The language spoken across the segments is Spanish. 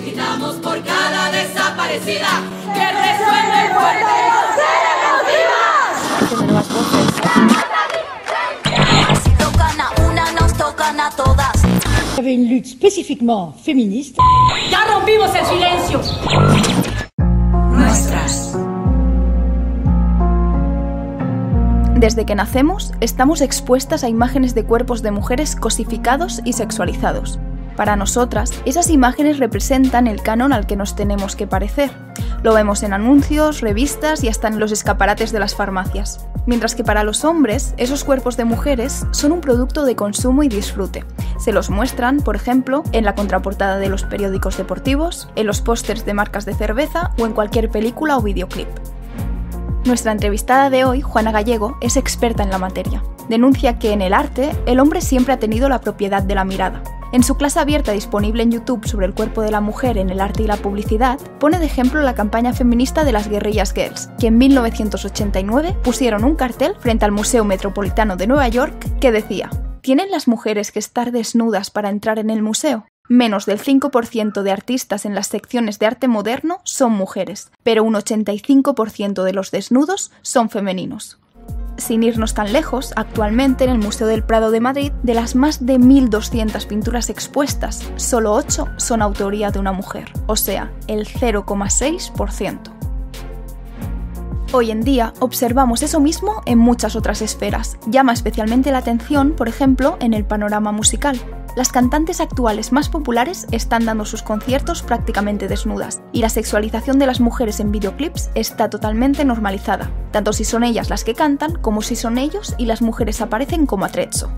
Gritamos por cada desaparecida, que resuene fuerte los cerebros vivas. Si tocan a una, nos tocan a todas. Il y avait une lutte spécifiquement féministe. ¡Ya rompimos el silencio! Nuestras. Desde que nacemos, estamos expuestas a imágenes de cuerpos de mujeres cosificados y sexualizados. Para nosotras, esas imágenes representan el canon al que nos tenemos que parecer. Lo vemos en anuncios, revistas y hasta en los escaparates de las farmacias. Mientras que para los hombres, esos cuerpos de mujeres son un producto de consumo y disfrute. Se los muestran, por ejemplo, en la contraportada de los periódicos deportivos, en los pósters de marcas de cerveza o en cualquier película o videoclip. Nuestra entrevistada de hoy, Juana Gallego, es experta en la materia. Denuncia que en el arte, el hombre siempre ha tenido la propiedad de la mirada. En su clase abierta disponible en YouTube sobre el cuerpo de la mujer en el arte y la publicidad, pone de ejemplo la campaña feminista de las Guerrillas Girls, que en 1989 pusieron un cartel frente al Museo Metropolitano de Nueva York que decía: ¿tienen las mujeres que estar desnudas para entrar en el museo? Menos del 5% de artistas en las secciones de arte moderno son mujeres, pero un 85% de los desnudos son femeninos. Sin irnos tan lejos, actualmente en el Museo del Prado de Madrid, de las más de 1.200 pinturas expuestas, solo 8 son autoría de una mujer, o sea, el 0,6%. Hoy en día observamos eso mismo en muchas otras esferas. Llama especialmente la atención, por ejemplo, en el panorama musical. Las cantantes actuales más populares están dando sus conciertos prácticamente desnudas, y la sexualización de las mujeres en videoclips está totalmente normalizada, tanto si son ellas las que cantan como si son ellos y las mujeres aparecen como atrezzo.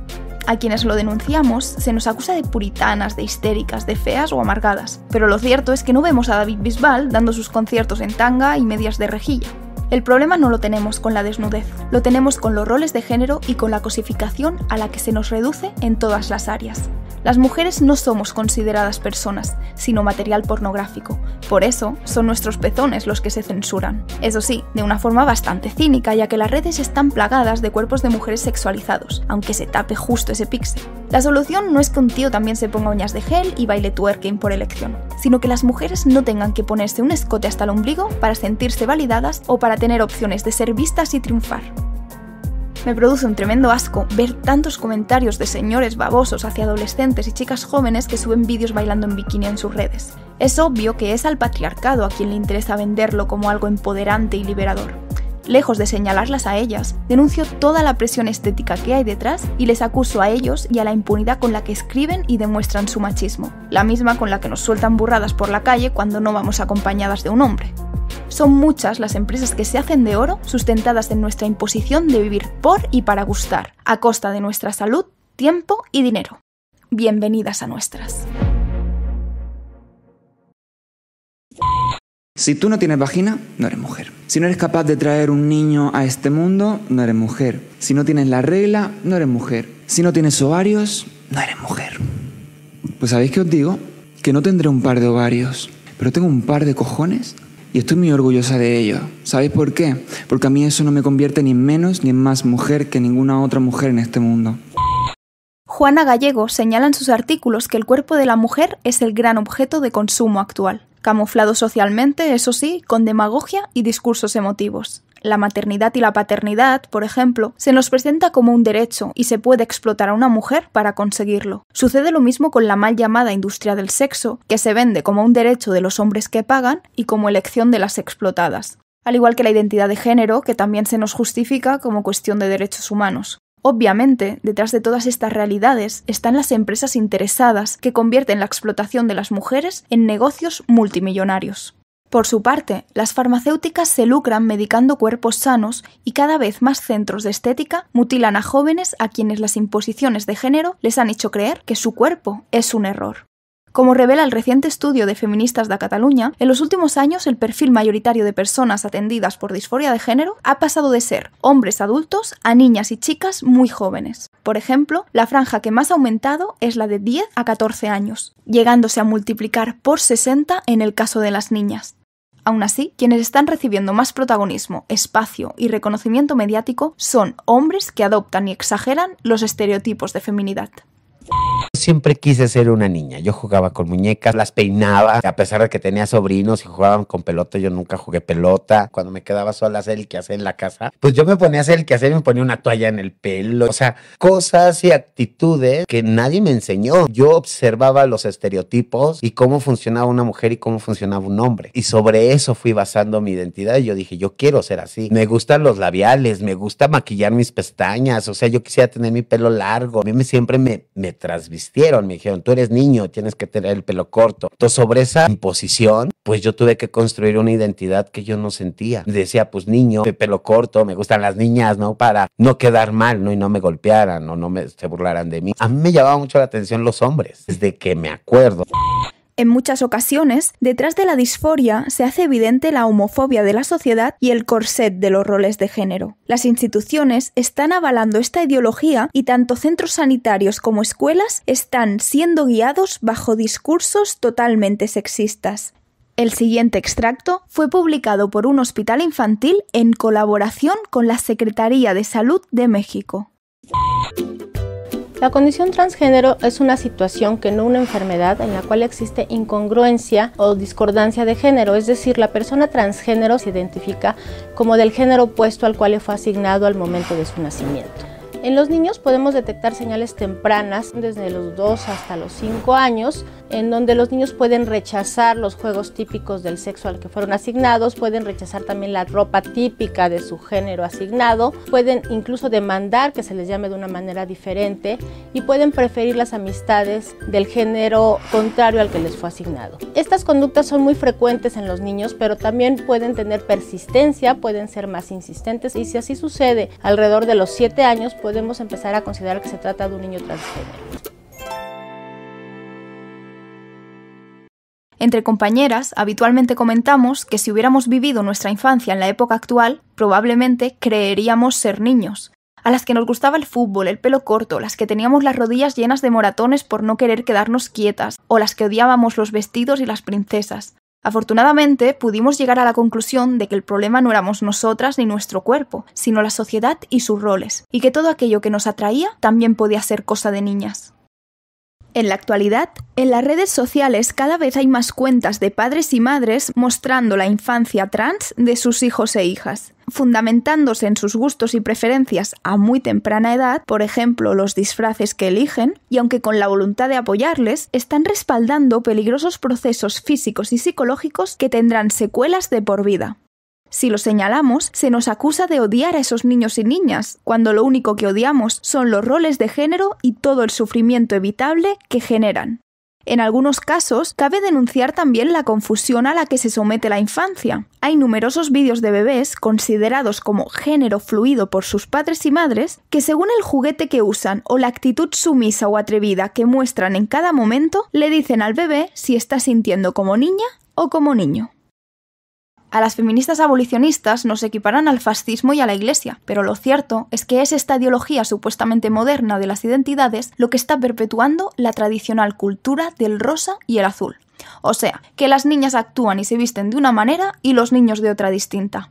A quienes lo denunciamos se nos acusa de puritanas, de histéricas, de feas o amargadas, pero lo cierto es que no vemos a David Bisbal dando sus conciertos en tanga y medias de rejilla. El problema no lo tenemos con la desnudez, lo tenemos con los roles de género y con la cosificación a la que se nos reduce en todas las áreas. Las mujeres no somos consideradas personas, sino material pornográfico. Por eso, son nuestros pezones los que se censuran. Eso sí, de una forma bastante cínica, ya que las redes están plagadas de cuerpos de mujeres sexualizados, aunque se tape justo ese píxel. La solución no es que un tío también se ponga uñas de gel y baile twerking por elección, sino que las mujeres no tengan que ponerse un escote hasta el ombligo para sentirse validadas o para tener opciones de ser vistas y triunfar. Me produce un tremendo asco ver tantos comentarios de señores babosos hacia adolescentes y chicas jóvenes que suben vídeos bailando en bikini en sus redes. Es obvio que es al patriarcado a quien le interesa venderlo como algo empoderante y liberador. Lejos de señalarlas a ellas, denuncio toda la presión estética que hay detrás y les acuso a ellos y a la impunidad con la que escriben y demuestran su machismo, la misma con la que nos sueltan burradas por la calle cuando no vamos acompañadas de un hombre. Son muchas las empresas que se hacen de oro sustentadas en nuestra imposición de vivir por y para gustar, a costa de nuestra salud, tiempo y dinero. Bienvenidas a nuestras. Si tú no tienes vagina, no eres mujer. Si no eres capaz de traer un niño a este mundo, no eres mujer. Si no tienes la regla, no eres mujer. Si no tienes ovarios, no eres mujer. Pues ¿sabéis qué os digo? Que no tendré un par de ovarios, pero tengo un par de cojones y estoy muy orgullosa de ello. ¿Sabéis por qué? Porque a mí eso no me convierte ni en menos ni en más mujer que ninguna otra mujer en este mundo. Juana Gallego señala en sus artículos que el cuerpo de la mujer es el gran objeto de consumo actual, camuflado socialmente, eso sí, con demagogia y discursos emotivos. La maternidad y la paternidad, por ejemplo, se nos presenta como un derecho y se puede explotar a una mujer para conseguirlo. Sucede lo mismo con la mal llamada industria del sexo, que se vende como un derecho de los hombres que pagan y como elección de las explotadas. Al igual que la identidad de género, que también se nos justifica como cuestión de derechos humanos. Obviamente, detrás de todas estas realidades están las empresas interesadas que convierten la explotación de las mujeres en negocios multimillonarios. Por su parte, las farmacéuticas se lucran medicando cuerpos sanos y cada vez más centros de estética mutilan a jóvenes a quienes las imposiciones de género les han hecho creer que su cuerpo es un error. Como revela el reciente estudio de Feministas de Catalunya, en los últimos años el perfil mayoritario de personas atendidas por disforia de género ha pasado de ser hombres adultos a niñas y chicas muy jóvenes. Por ejemplo, la franja que más ha aumentado es la de 10 a 14 años, llegándose a multiplicar por 60 en el caso de las niñas. Aún así, quienes están recibiendo más protagonismo, espacio y reconocimiento mediático son hombres que adoptan y exageran los estereotipos de feminidad. siempre quise ser una niña. Yo jugaba con muñecas, las peinaba, a pesar de que tenía sobrinos y jugaban con pelota, yo nunca jugué pelota. Cuando me quedaba sola a hacer el quehacer en la casa, pues yo me ponía a hacer el quehacer y me ponía una toalla en el pelo. O sea, cosas y actitudes que nadie me enseñó. Yo observaba los estereotipos y cómo funcionaba una mujer y cómo funcionaba un hombre. Y sobre eso fui basando mi identidad y yo dije, yo quiero ser así. Me gustan los labiales, me gusta maquillar mis pestañas, o sea, yo quisiera tener mi pelo largo. A mí siempre me trasvistieron, me dijeron, tú eres niño, tienes que tener el pelo corto. Entonces, sobre esa imposición, pues yo tuve que construir una identidad que yo no sentía. Decía, pues niño, de pelo corto, me gustan las niñas, ¿no? Para no quedar mal, ¿no? Y no me golpearan o se burlaran de mí. A mí me llamaba mucho la atención los hombres, desde que me acuerdo. En muchas ocasiones, detrás de la disforia se hace evidente la homofobia de la sociedad y el corset de los roles de género. Las instituciones están avalando esta ideología y tanto centros sanitarios como escuelas están siendo guiados bajo discursos totalmente sexistas. El siguiente extracto fue publicado por un hospital infantil en colaboración con la Secretaría de Salud de México. La condición transgénero es una situación que no una enfermedad en la cual existe incongruencia o discordancia de género, es decir, la persona transgénero se identifica como del género opuesto al cual le fue asignado al momento de su nacimiento. En los niños podemos detectar señales tempranas desde los 2 hasta los 5 años, en donde los niños pueden rechazar los juegos típicos del sexo al que fueron asignados, pueden rechazar también la ropa típica de su género asignado, pueden incluso demandar que se les llame de una manera diferente y pueden preferir las amistades del género contrario al que les fue asignado. Estas conductas son muy frecuentes en los niños, pero también pueden tener persistencia, pueden ser más insistentes y si así sucede alrededor de los 7 años, podemos empezar a considerar que se trata de un niño transgénero. Entre compañeras, habitualmente comentamos que si hubiéramos vivido nuestra infancia en la época actual, probablemente creeríamos ser niños. A las que nos gustaba el fútbol, el pelo corto, las que teníamos las rodillas llenas de moratones por no querer quedarnos quietas, o las que odiábamos los vestidos y las princesas. Afortunadamente, pudimos llegar a la conclusión de que el problema no éramos nosotras ni nuestro cuerpo, sino la sociedad y sus roles, y que todo aquello que nos atraía también podía ser cosa de niñas. En la actualidad, en las redes sociales cada vez hay más cuentas de padres y madres mostrando la infancia trans de sus hijos e hijas, fundamentándose en sus gustos y preferencias a muy temprana edad, por ejemplo, los disfraces que eligen, y aunque con la voluntad de apoyarles, están respaldando peligrosos procesos físicos y psicológicos que tendrán secuelas de por vida. Si lo señalamos, se nos acusa de odiar a esos niños y niñas, cuando lo único que odiamos son los roles de género y todo el sufrimiento evitable que generan. En algunos casos, cabe denunciar también la confusión a la que se somete la infancia. Hay numerosos vídeos de bebés considerados como género fluido por sus padres y madres que, según el juguete que usan o la actitud sumisa o atrevida que muestran en cada momento, le dicen al bebé si está sintiendo como niña o como niño. A las feministas abolicionistas nos equiparan al fascismo y a la Iglesia, pero lo cierto es que es esta ideología supuestamente moderna de las identidades lo que está perpetuando la tradicional cultura del rosa y el azul. O sea, que las niñas actúan y se visten de una manera y los niños de otra distinta.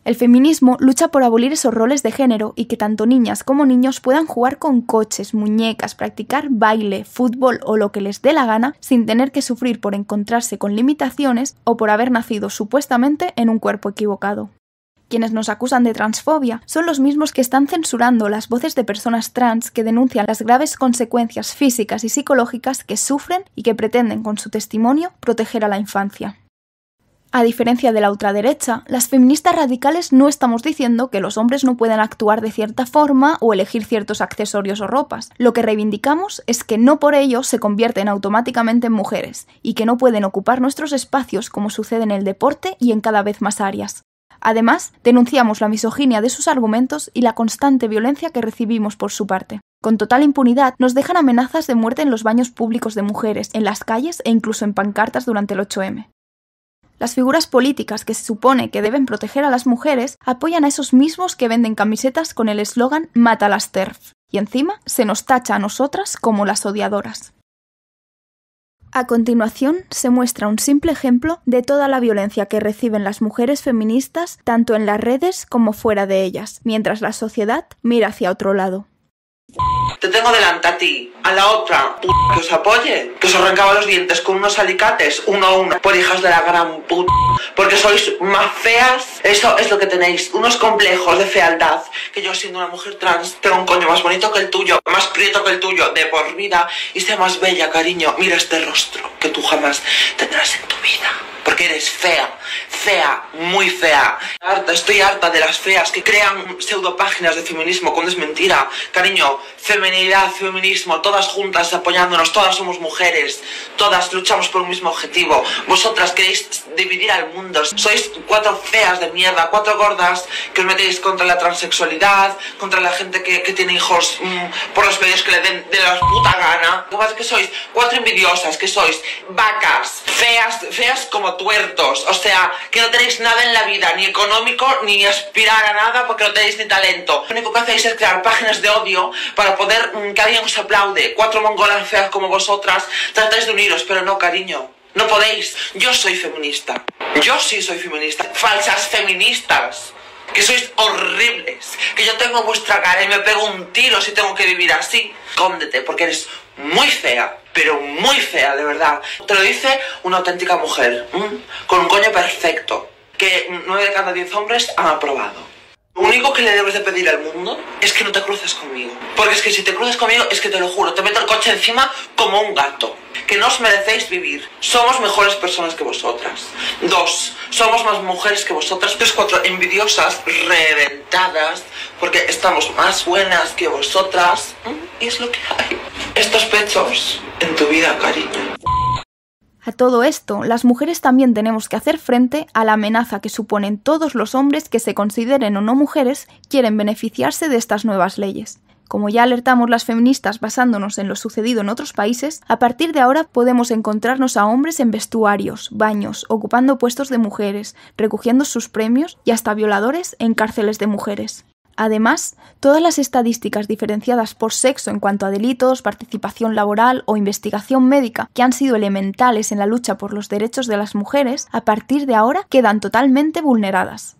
El feminismo lucha por abolir esos roles de género y que tanto niñas como niños puedan jugar con coches, muñecas, practicar baile, fútbol o lo que les dé la gana sin tener que sufrir por encontrarse con limitaciones o por haber nacido supuestamente en un cuerpo equivocado. Quienes nos acusan de transfobia son los mismos que están censurando las voces de personas trans que denuncian las graves consecuencias físicas y psicológicas que sufren y que pretenden con su testimonio proteger a la infancia. A diferencia de la ultraderecha, las feministas radicales no estamos diciendo que los hombres no puedan actuar de cierta forma o elegir ciertos accesorios o ropas. Lo que reivindicamos es que no por ello se convierten automáticamente en mujeres y que no pueden ocupar nuestros espacios como sucede en el deporte y en cada vez más áreas. Además, denunciamos la misoginia de sus argumentos y la constante violencia que recibimos por su parte. Con total impunidad nos dejan amenazas de muerte en los baños públicos de mujeres, en las calles e incluso en pancartas durante el 8M. Las figuras políticas que se supone que deben proteger a las mujeres apoyan a esos mismos que venden camisetas con el eslogan «Mata las TERF» y encima se nos tacha a nosotras como las odiadoras. A continuación se muestra un simple ejemplo de toda la violencia que reciben las mujeres feministas tanto en las redes como fuera de ellas, mientras la sociedad mira hacia otro lado. The tengo delante a ti, a la otra que os apoye, que os arrancaba los dientes con unos alicates, uno a uno, por hijas de la gran puta, porque sois más feas. Eso es lo que tenéis, unos complejos de fealdad, que yo siendo una mujer trans tengo un coño más bonito que el tuyo, más prieto que el tuyo, de por vida, y sea más bella, cariño. Mira este rostro que tú jamás tendrás en tu vida. Porque eres fea, fea, muy fea. Estoy harta de las feas que crean pseudopáginas de feminismo cuando es mentira. Cariño, feminidad, feminismo, todas juntas apoyándonos, todas somos mujeres, todas luchamos por un mismo objetivo. Vosotras queréis dividir al mundo. Sois 4 feas de mierda, 4 gordas que os metéis contra la transexualidad, contra la gente que tiene hijos por los medios que le den de la puta gana. Lo que pasa es que sois 4 envidiosas, que sois vacas, feas como tuertos, o sea, que no tenéis nada en la vida, ni económico, ni aspirar a nada, porque no tenéis ni talento. Lo único que hacéis es crear páginas de odio para poder que alguien os aplaude. 4 mongolas feas como vosotras, tratáis de uniros, pero no, cariño, no podéis. Yo soy feminista, yo sí soy feminista. Falsas feministas, que sois horribles, que yo tengo vuestra cara y me pego un tiro si tengo que vivir así. Cóndete, porque eres muy fea, pero muy fea, de verdad. Te lo dice una auténtica mujer, con un coño perfecto, que 9 de cada 10 hombres han aprobado. Lo único que le debes de pedir al mundo es que no te cruces conmigo. Porque es que si te cruzas conmigo, es que te lo juro, te meto el coche encima como un gato. Que no os merecéis vivir. Somos mejores personas que vosotras. 2, somos más mujeres que vosotras. 3, 4, envidiosas, reventadas, porque estamos más buenas que vosotras. Y es lo que hay. Estos pechos en tu vida, cariño. A todo esto, las mujeres también tenemos que hacer frente a la amenaza que suponen todos los hombres que se consideren o no mujeres quieren beneficiarse de estas nuevas leyes. Como ya alertamos las feministas basándonos en lo sucedido en otros países, a partir de ahora podemos encontrarnos a hombres en vestuarios, baños, ocupando puestos de mujeres, recogiendo sus premios y hasta violadores en cárceles de mujeres. Además, todas las estadísticas diferenciadas por sexo en cuanto a delitos, participación laboral o investigación médica que han sido elementales en la lucha por los derechos de las mujeres, a partir de ahora quedan totalmente vulneradas.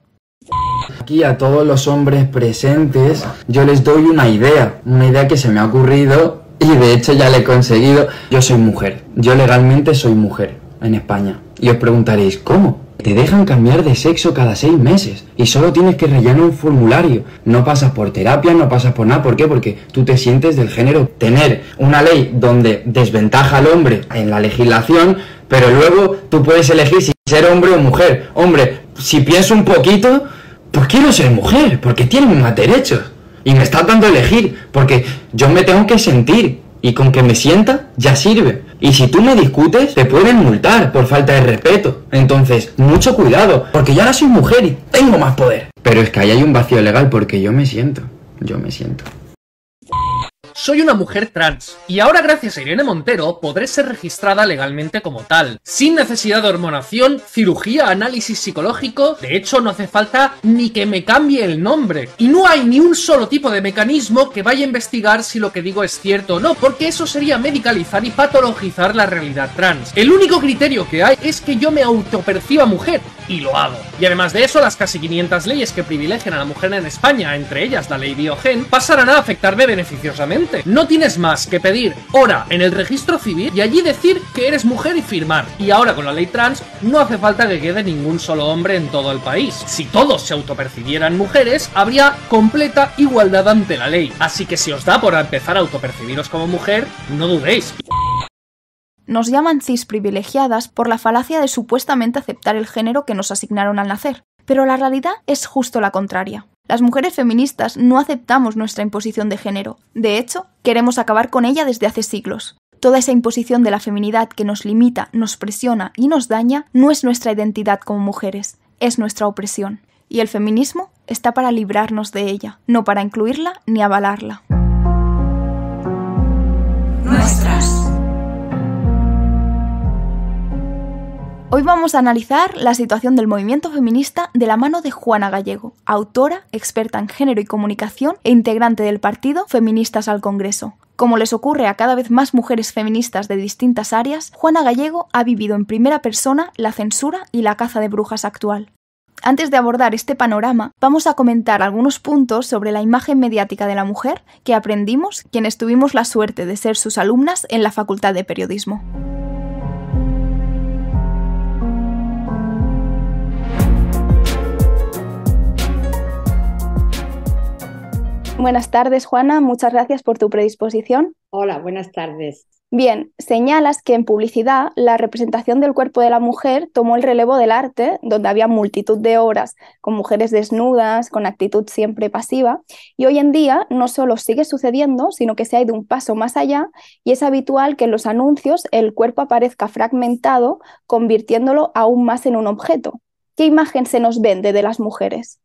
Aquí a todos los hombres presentes yo les doy una idea que se me ha ocurrido y de hecho ya la he conseguido. Yo soy mujer, yo legalmente soy mujer en España. Y os preguntaréis, ¿cómo? Te dejan cambiar de sexo cada 6 meses y solo tienes que rellenar un formulario. No pasas por terapia, no pasas por nada. ¿Por qué? Porque tú te sientes del género. Tener una ley donde desventaja al hombre en la legislación, pero luego tú puedes elegir si ser hombre o mujer. Hombre, si pienso un poquito, pues quiero ser mujer, porque tiene más derechos. Y me está dando a elegir, porque yo me tengo que sentir. Y con que me sienta, ya sirve. Y si tú me discutes, te pueden multar por falta de respeto. Entonces, mucho cuidado, porque yo ahora soy mujer y tengo más poder. Pero es que ahí hay un vacío legal porque yo me siento. Soy una mujer trans, y ahora gracias a Irene Montero podré ser registrada legalmente como tal, sin necesidad de hormonación, cirugía, análisis psicológico. De hecho, no hace falta ni que me cambie el nombre. Y no hay ni un solo tipo de mecanismo que vaya a investigar si lo que digo es cierto o no, porque eso sería medicalizar y patologizar la realidad trans. El único criterio que hay es que yo me autoperciba mujer, y lo hago. Y además de eso, las casi 500 leyes que privilegian a la mujer en España, entre ellas la ley Biogen, pasarán a afectarme beneficiosamente. No tienes más que pedir hora en el registro civil y allí decir que eres mujer y firmar. Y ahora con la ley trans no hace falta que quede ningún solo hombre en todo el país. Si todos se autopercibieran mujeres, habría completa igualdad ante la ley. Así que si os da por empezar a autopercibiros como mujer, no dudéis. Nos llaman cis privilegiadas por la falacia de supuestamente aceptar el género que nos asignaron al nacer. Pero la realidad es justo la contraria. Las mujeres feministas no aceptamos nuestra imposición de género. De hecho, queremos acabar con ella desde hace siglos. Toda esa imposición de la feminidad que nos limita, nos presiona y nos daña no es nuestra identidad como mujeres, es nuestra opresión. Y el feminismo está para librarnos de ella, no para incluirla ni avalarla. Nuestras. Hoy vamos a analizar la situación del movimiento feminista de la mano de Juana Gallego, autora, experta en género y comunicación e integrante del partido Feministas al Congreso. Como les ocurre a cada vez más mujeres feministas de distintas áreas, Juana Gallego ha vivido en primera persona la censura y la caza de brujas actual. Antes de abordar este panorama, vamos a comentar algunos puntos sobre la imagen mediática de la mujer que aprendimos quienes tuvimos la suerte de ser sus alumnas en la Facultad de Periodismo. Buenas tardes, Juana. Muchas gracias por tu predisposición. Hola, buenas tardes. Bien, señalas que en publicidad la representación del cuerpo de la mujer tomó el relevo del arte, donde había multitud de obras con mujeres desnudas, con actitud siempre pasiva, y hoy en día no solo sigue sucediendo, sino que se ha ido un paso más allá y es habitual que en los anuncios el cuerpo aparezca fragmentado, convirtiéndolo aún más en un objeto. ¿Qué imagen se nos vende de las mujeres?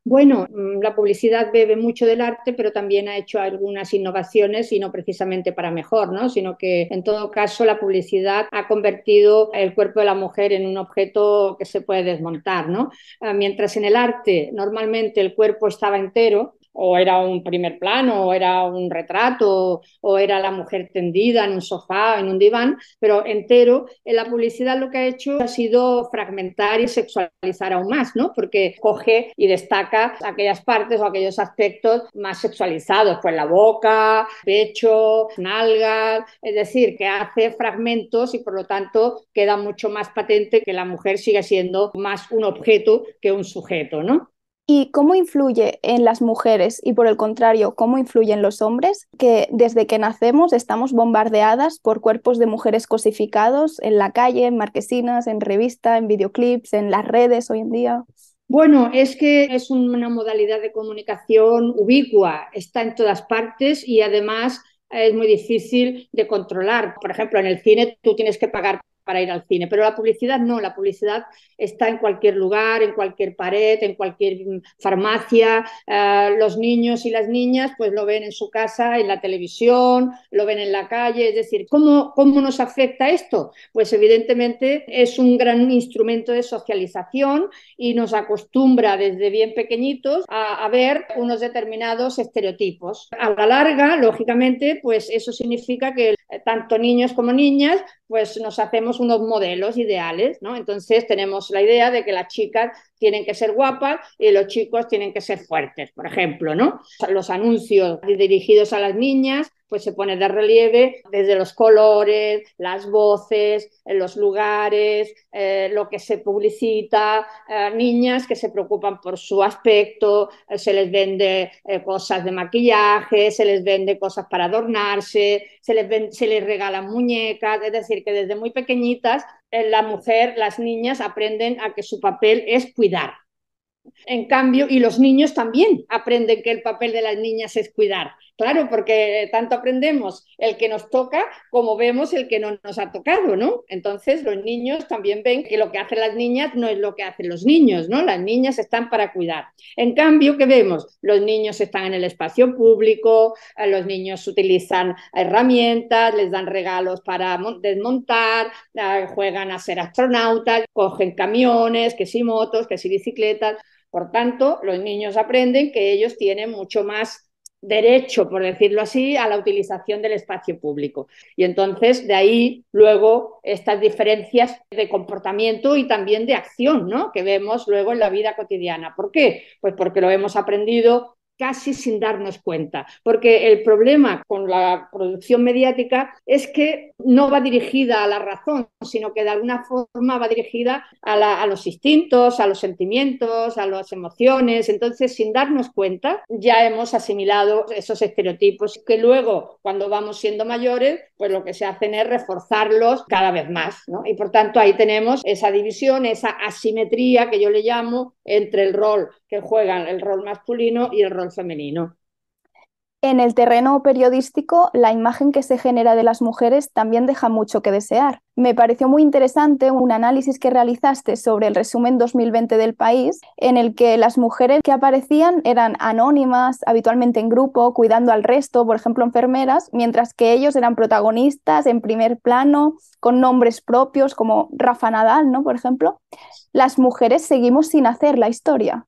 Bueno, la publicidad bebe mucho del arte, pero también ha hecho algunas innovaciones y no precisamente para mejor, ¿no? Sino que en todo caso la publicidad ha convertido el cuerpo de la mujer en un objeto que se puede desmontar, ¿no? Mientras en el arte normalmente el cuerpo estaba entero, o era un primer plano, o era un retrato, o era la mujer tendida en un sofá, en un diván, pero entero, en la publicidad lo que ha hecho ha sido fragmentar y sexualizar aún más, ¿no? Porque coge y destaca aquellas partes o aquellos aspectos más sexualizados, pues la boca, pecho, nalgas, es decir, que hace fragmentos y por lo tanto queda mucho más patente que la mujer sigue siendo más un objeto que un sujeto, ¿no? ¿Y cómo influye en las mujeres y por el contrario, cómo influyen los hombres? Que desde que nacemos estamos bombardeadas por cuerpos de mujeres cosificados en la calle, en marquesinas, en revistas, en videoclips, en las redes hoy en día. Bueno, es que es una modalidad de comunicación ubicua, está en todas partes y además es muy difícil de controlar. Por ejemplo, en el cine tú tienes que pagar para ir al cine, pero la publicidad no, la publicidad está en cualquier lugar, en cualquier pared, en cualquier farmacia. Los niños y las niñas pues lo ven en su casa, en la televisión, lo ven en la calle, es decir, ¿cómo nos afecta esto? Pues evidentemente es un gran instrumento de socialización y nos acostumbra desde bien pequeñitos a ver unos determinados estereotipos. A la larga, lógicamente, pues eso significa que tanto niños como niñas pues nos hacemos unos modelos ideales, ¿no? Entonces tenemos la idea de que las chicas tienen que ser guapas y los chicos tienen que ser fuertes, por ejemplo, ¿no? Los anuncios dirigidos a las niñas pues se pone de relieve desde los colores, las voces, los lugares, lo que se publicita, niñas que se preocupan por su aspecto, se les vende cosas de maquillaje, se les vende cosas para adornarse, se les regalan muñecas, es decir, que desde muy pequeñitas la mujer, las niñas aprenden a que su papel es cuidar. En cambio, y los niños también aprenden que el papel de las niñas es cuidar. Claro, porque tanto aprendemos el que nos toca como vemos el que no nos ha tocado, ¿no? Entonces los niños también ven que lo que hacen las niñas no es lo que hacen los niños, ¿no? Las niñas están para cuidar. En cambio, ¿qué vemos? Los niños están en el espacio público, los niños utilizan herramientas, les dan regalos para desmontar, juegan a ser astronautas, cogen camiones, que si motos, que si bicicletas. Por tanto, los niños aprenden que ellos tienen mucho más derecho, por decirlo así, a la utilización del espacio público. Y entonces, de ahí luego estas diferencias de comportamiento y también de acción, ¿no? Que vemos luego en la vida cotidiana. ¿Por qué? Pues porque lo hemos aprendido casi sin darnos cuenta, porque el problema con la producción mediática es que no va dirigida a la razón, sino que de alguna forma va dirigida a los instintos, a los sentimientos, a las emociones. Entonces, sin darnos cuenta, ya hemos asimilado esos estereotipos que luego, cuando vamos siendo mayores, pues lo que se hacen es reforzarlos cada vez más, ¿no? Y por tanto, ahí tenemos esa división, esa asimetría que yo le llamo entre el rol que juegan el rol masculino y el rol femenino. En el terreno periodístico, la imagen que se genera de las mujeres también deja mucho que desear. Me pareció muy interesante un análisis que realizaste sobre el resumen 2020 del País, en el que las mujeres que aparecían eran anónimas, habitualmente en grupo, cuidando al resto, por ejemplo, enfermeras, mientras que ellos eran protagonistas en primer plano, con nombres propios como Rafa Nadal, ¿no? Por ejemplo. Las mujeres seguimos sin hacer la historia.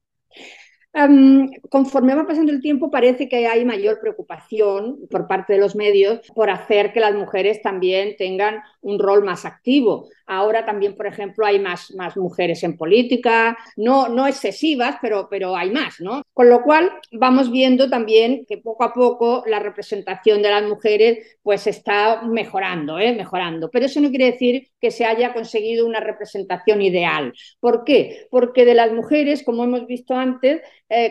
Conforme va pasando el tiempo parece que hay mayor preocupación por parte de los medios por hacer que las mujeres también tengan un rol más activo. Ahora también, por ejemplo, hay más mujeres en política, no excesivas, pero hay más, ¿no? Con lo cual vamos viendo también que poco a poco la representación de las mujeres pues está mejorando, mejorando. Pero eso no quiere decir que se haya conseguido una representación ideal. ¿Por qué? Porque de las mujeres, como hemos visto antes,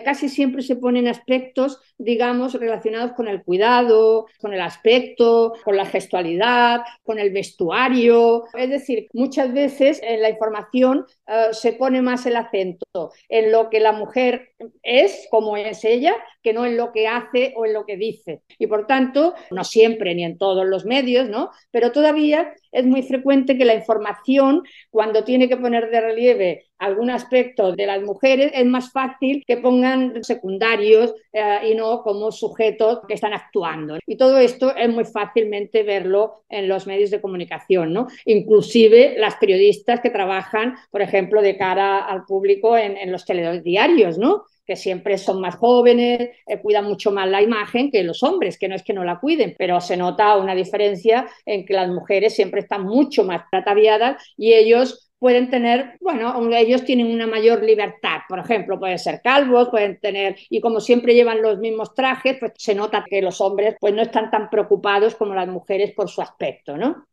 casi siempre se ponen aspectos, digamos, relacionados con el cuidado, con el aspecto, con la gestualidad, con el vestuario. Es decir, muchas veces en la información se pone más el acento en lo que la mujer es, como es ella, que no en lo que hace o en lo que dice. Y por tanto, no siempre ni en todos los medios, ¿no? Pero todavía es muy frecuente que la información, cuando tiene que poner de relieve algún aspecto de las mujeres, es más fácil que pongan secundarios y no como sujetos que están actuando. Y todo esto es muy fácilmente verlo en los medios de comunicación, ¿no? Inclusive las periodistas que trabajan, por ejemplo, de cara al público en los telediarios, ¿no? Que siempre son más jóvenes, cuidan mucho más la imagen que los hombres, que no es que no la cuiden, pero se nota una diferencia en que las mujeres siempre están mucho más ataviadas y ellos pueden tener, bueno, ellos tienen una mayor libertad, por ejemplo, pueden ser calvos, pueden tener, y como siempre llevan los mismos trajes, pues se nota que los hombres pues no están tan preocupados como las mujeres por su aspecto, ¿no?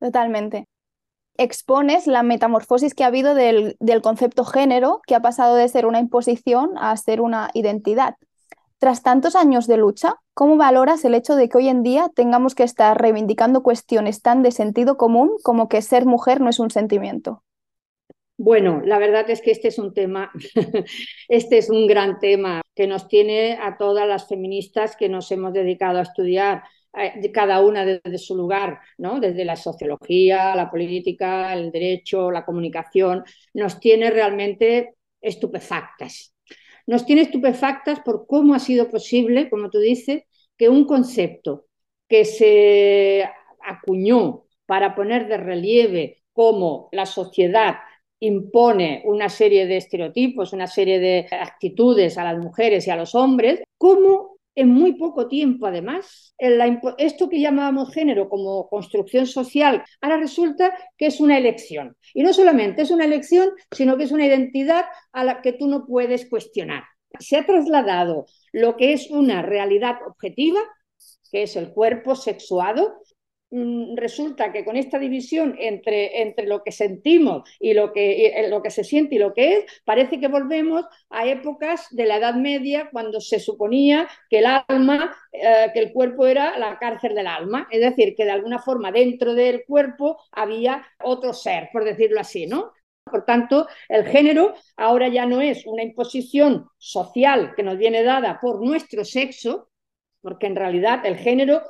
Totalmente. Expones la metamorfosis que ha habido del concepto género, que ha pasado de ser una imposición a ser una identidad. Tras tantos años de lucha, ¿cómo valoras el hecho de que hoy en día tengamos que estar reivindicando cuestiones tan de sentido común como que ser mujer no es un sentimiento? Bueno, la verdad es que este es un tema, este es un gran tema que nos tiene a todas las feministas que nos hemos dedicado a estudiar, cada una desde su lugar, ¿no? Desde la sociología, la política, el derecho, la comunicación, nos tiene realmente estupefactas. Nos tiene estupefactas por cómo ha sido posible, como tú dices, que un concepto que se acuñó para poner de relieve cómo la sociedad impone una serie de estereotipos, una serie de actitudes a las mujeres y a los hombres, cómo en muy poco tiempo, además, esto que llamábamos género como construcción social, ahora resulta que es una elección. Y no solamente es una elección, sino que es una identidad a la que tú no puedes cuestionar. Se ha trasladado lo que es una realidad objetiva, que es el cuerpo sexuado. Resulta que con esta división entre lo que sentimos y lo que se siente y lo que es, parece que volvemos a épocas de la Edad Media, cuando se suponía que el alma, que el cuerpo era la cárcel del alma, es decir, que de alguna forma dentro del cuerpo había otro ser, por decirlo así, ¿no? Por tanto, el género ahora ya no es una imposición social que nos viene dada por nuestro sexo, porque en realidad el género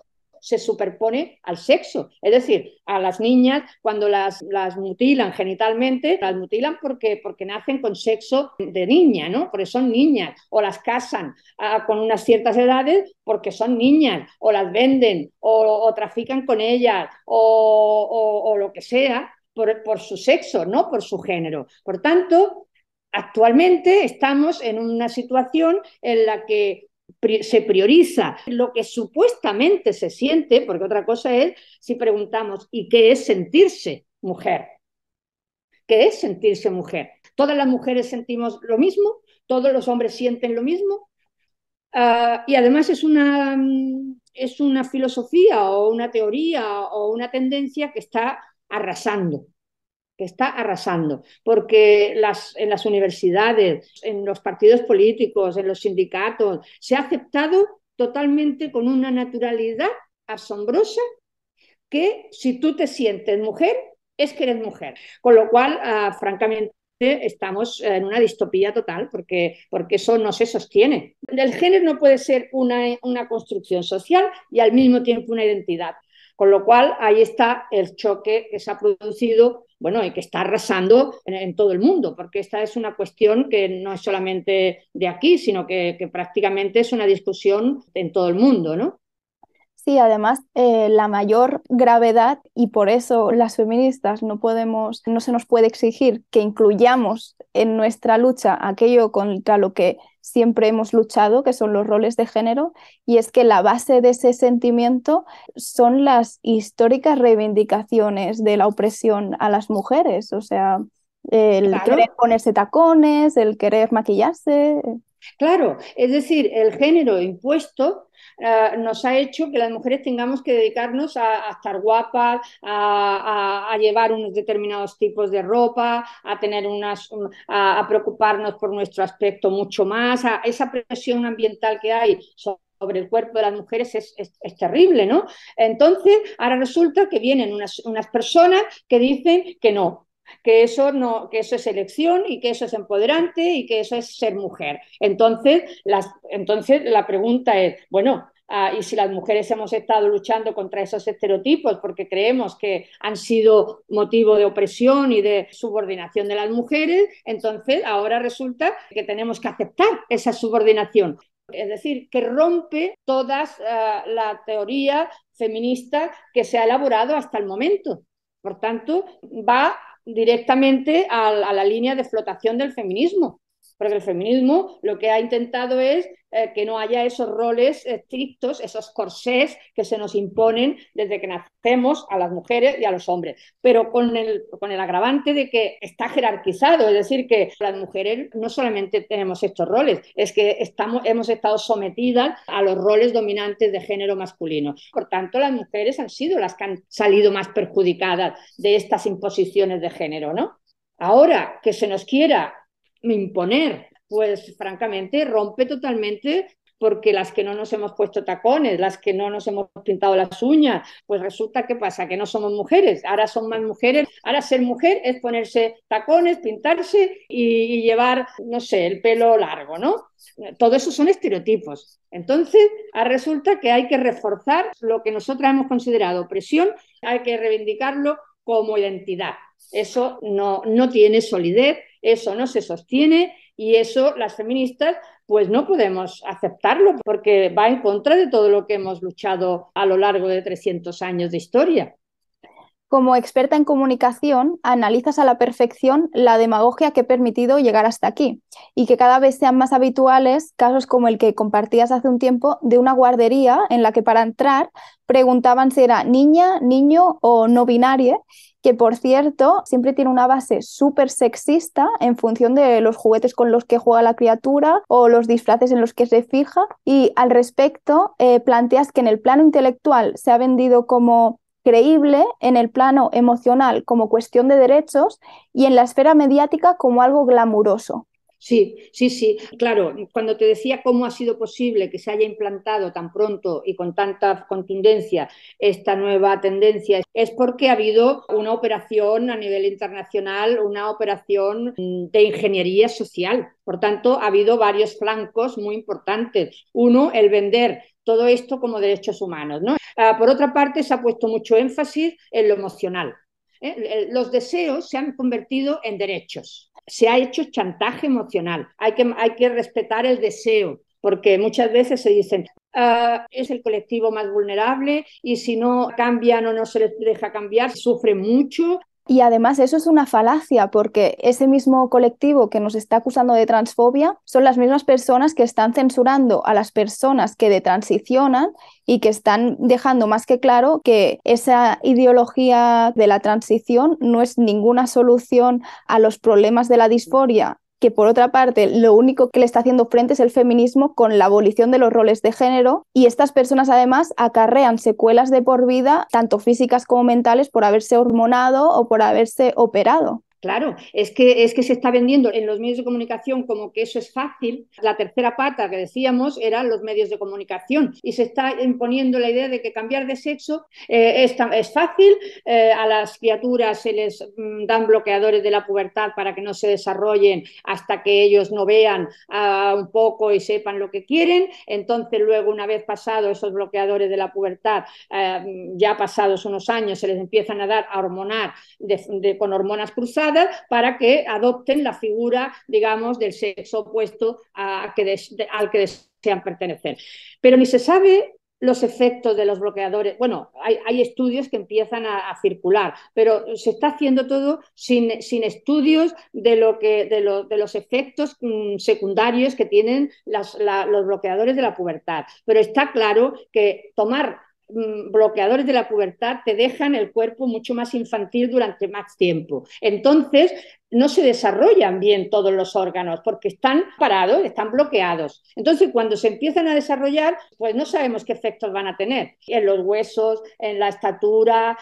se superpone al sexo. Es decir, a las niñas cuando las mutilan genitalmente, las mutilan porque nacen con sexo de niña, ¿no? Porque son niñas. O las casan con unas ciertas edades porque son niñas. O las venden o trafican con ellas o lo que sea por su sexo, no por su género. Por tanto, actualmente estamos en una situación en la que se prioriza lo que supuestamente se siente, porque otra cosa es si preguntamos ¿y qué es sentirse mujer? ¿Qué es sentirse mujer? ¿Todas las mujeres sentimos lo mismo? ¿Todos los hombres sienten lo mismo? Y además es una filosofía o una teoría o una tendencia que está arrasando. Porque en las universidades, en los partidos políticos, en los sindicatos, se ha aceptado totalmente con una naturalidad asombrosa que si tú te sientes mujer, es que eres mujer. Con lo cual, francamente, estamos en una distopía total porque eso no se sostiene. El género no puede ser una construcción social y al mismo tiempo una identidad. Con lo cual, ahí está el choque que se ha producido, bueno, y que está arrasando en todo el mundo, porque esta es una cuestión que no es solamente de aquí, sino que prácticamente es una discusión en todo el mundo, ¿no? Sí, además la mayor gravedad, y por eso las feministas no se nos puede exigir que incluyamos en nuestra lucha aquello contra lo que siempre hemos luchado, que son los roles de género, y es que la base de ese sentimiento son las históricas reivindicaciones de la opresión a las mujeres, o sea, el querer ponerse tacones, el querer maquillarse. Claro, es decir, el género impuesto nos ha hecho que las mujeres tengamos que dedicarnos a estar guapas, a llevar unos determinados tipos de ropa, a tener a preocuparnos por nuestro aspecto mucho más, esa presión ambiental que hay sobre el cuerpo de las mujeres es terrible, ¿no? Entonces, ahora resulta que vienen unas personas que dicen que no, que eso no, que eso es elección y que eso es empoderante y que eso es ser mujer. Entonces la pregunta es, bueno, y si las mujeres hemos estado luchando contra esos estereotipos porque creemos que han sido motivo de opresión y de subordinación de las mujeres, entonces ahora resulta que tenemos que aceptar esa subordinación. Es decir, que rompe toda la teoría feminista que se ha elaborado hasta el momento. Por tanto, va directamente a la línea de flotación del feminismo, porque el feminismo lo que ha intentado es que no haya esos roles estrictos, esos corsés que se nos imponen desde que nacemos a las mujeres y a los hombres, pero con el agravante de que está jerarquizado, es decir, que las mujeres no solamente tenemos estos roles, es que hemos estado sometidas a los roles dominantes de género masculino. Por tanto, las mujeres han sido las que han salido más perjudicadas de estas imposiciones de género, ¿no? Ahora que se nos quiera imponer, pues francamente rompe totalmente, porque las que no nos hemos puesto tacones, las que no nos hemos pintado las uñas, pues resulta que pasa que no somos mujeres, ahora son más mujeres, ahora ser mujer es ponerse tacones, pintarse y llevar, no sé, el pelo largo, ¿no? Todo eso son estereotipos. Entonces, resulta que hay que reforzar lo que nosotras hemos considerado opresión, hay que reivindicarlo como identidad. Eso no tiene solidez, eso no se sostiene, y eso las feministas pues no podemos aceptarlo porque va en contra de todo lo que hemos luchado a lo largo de 300 años de historia. Como experta en comunicación, analizas a la perfección la demagogia que ha permitido llegar hasta aquí y que cada vez sean más habituales casos como el que compartías hace un tiempo de una guardería en la que para entrar preguntaban si era niña, niño o no binaria, que por cierto siempre tiene una base súper sexista en función de los juguetes con los que juega la criatura o los disfraces en los que se fija, y al respecto planteas que en el plano intelectual se ha vendido como creíble, en el plano emocional como cuestión de derechos y en la esfera mediática como algo glamuroso. Sí, claro, cuando te decía cómo ha sido posible que se haya implantado tan pronto y con tanta contundencia esta nueva tendencia, es porque ha habido una operación a nivel internacional, una operación de ingeniería social. Por tanto, ha habido varios flancos muy importantes. Uno, el vender todo esto como derechos humanos, ¿no? Por otra parte, se ha puesto mucho énfasis en lo emocional. Los deseos se han convertido en derechos. Se ha hecho chantaje emocional. Hay que respetar el deseo, porque muchas veces se dicen es el colectivo más vulnerable y si no cambian o no se les deja cambiar, sufren mucho. Y además eso es una falacia, porque ese mismo colectivo que nos está acusando de transfobia son las mismas personas que están censurando a las personas que detransicionan y que están dejando más que claro que esa ideología de la transición no es ninguna solución a los problemas de la disforia, que por otra parte lo único que le está haciendo frente es el feminismo con la abolición de los roles de género, y estas personas además acarrean secuelas de por vida, tanto físicas como mentales, por haberse hormonado o por haberse operado. Claro, es que se está vendiendo en los medios de comunicación como que eso es fácil. La tercera pata que decíamos eran los medios de comunicación y se está imponiendo la idea de que cambiar de sexo es fácil. A las criaturas se les dan bloqueadores de la pubertad para que no se desarrollen hasta que ellos no vean un poco y sepan lo que quieren. Entonces luego, una vez pasados esos bloqueadores de la pubertad, ya pasados unos años, se les empiezan a dar a hormonar con hormonas cruzadas para que adopten la figura, digamos, del sexo opuesto al que desean pertenecer. Pero ni se sabe los efectos de los bloqueadores. Bueno, hay estudios que empiezan a circular, pero se está haciendo todo sin estudios de los efectos secundarios que tienen los bloqueadores de la pubertad. Pero está claro que tomar bloqueadores de la pubertad te dejan el cuerpo mucho más infantil durante más tiempo. Entonces, no se desarrollan bien todos los órganos porque están parados, están bloqueados. Entonces, cuando se empiezan a desarrollar, pues no sabemos qué efectos van a tener en los huesos, en la estatura,